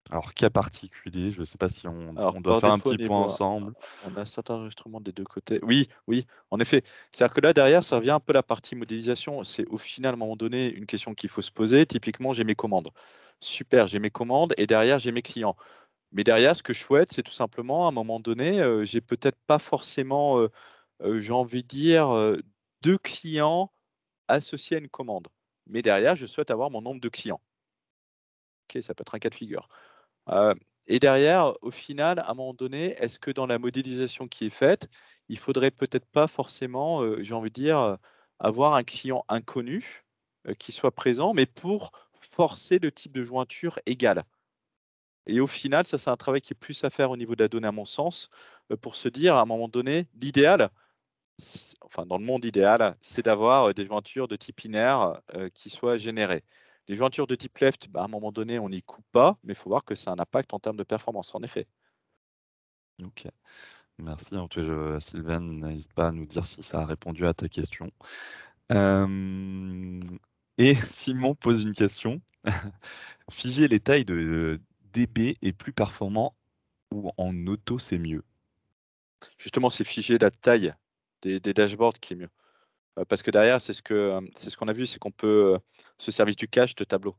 Alors, cas particulier, je ne sais pas si Alors on doit par faire un défaut, au petit point niveau ensemble? on a certains enregistrements des 2 côtés. Oui, oui, en effet. C'est-à-dire que là, derrière, ça revient un peu à la partie modélisation. C'est au final, à un moment donné, une question qu'il faut se poser. Typiquement, j'ai mes commandes. Super, j'ai mes commandes et derrière, j'ai mes clients. Mais derrière, ce que je souhaite, c'est tout simplement, à un moment donné, j'ai peut-être pas forcément, j'ai envie de dire, 2 clients associés à une commande. Mais derrière, je souhaite avoir mon nombre de clients. OK, ça peut être un cas de figure. Heu et derrière, au final, à un moment donné, est-ce que dans la modélisation qui est faite, il faudrait peut-être pas forcément, j'ai envie de dire, avoir un client inconnu, qui soit présent, mais pour forcer le type de jointure égal? Et au final, ça, c'est un travail qui est plus à faire au niveau de la donnée à mon sens, pour se dire à un moment donné, l'idéal, enfin dans le monde idéal, c'est d'avoir, des jointures de type binaire, qui soient générées. Les jointures de type left, bah, à un moment donné, on n'y coupe pas, mais il faut voir que ça a un impact en termes de performance, en effet. OK, merci. En tout cas, Sylvaine, n'hésite pas à nous dire si ça a répondu à ta question. Hem et Simon pose une question. Figer les tailles de DB est plus performant ou en auto, c'est mieux? Justement, c'est figer la taille des dashboards qui est mieux. Parce que derrière, c'est ce qu'on a vu, c'est qu'on peut, se servir du cache de tableau.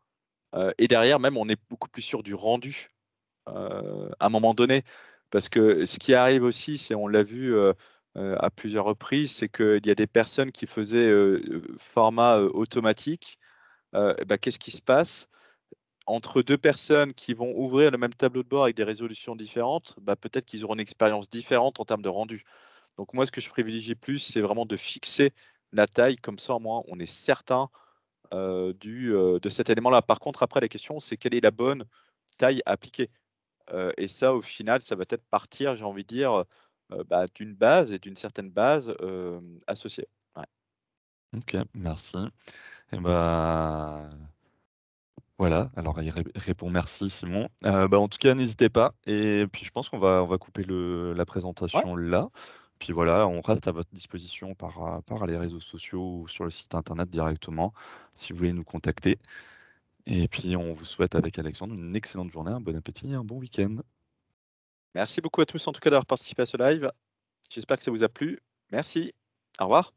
Et derrière même, on est beaucoup plus sûr du rendu, à un moment donné. Parce que ce qui arrive aussi, c'est on l'a vu, à plusieurs reprises, c'est qu'il y a des personnes qui faisaient, format, automatique. Et bah, qu'est-ce qui se passe? Entre 2 personnes qui vont ouvrir le même tableau de bord avec des résolutions différentes, bah, peut-être qu'ils auront une expérience différente en termes de rendu. Donc moi, ce que je privilégie plus, c'est vraiment de fixer la taille, comme ça, au moins, on est certain, de cet élément-là. Par contre, après, la question, c'est quelle est la bonne taille à appliquer? Et ça, au final, ça va peut-être partir, j'ai envie de dire, bah, d'une base et d'une certaine base, associée. Ouais. OK, merci et bah, voilà, alors il répond: «Merci Simon». Bah, en tout cas, n'hésitez pas et puis je pense qu'on va couper la Ouais, présentation là. Puis voilà, on reste à votre disposition par les réseaux sociaux ou sur le site internet directement, si vous voulez nous contacter et puis on vous souhaite avec Alexandre une excellente journée, un bon appétit et un bon week-end. merci beaucoup à tous, en tout cas, d'avoir participé à ce live. J'espère que ça vous a plu. Merci. Au revoir.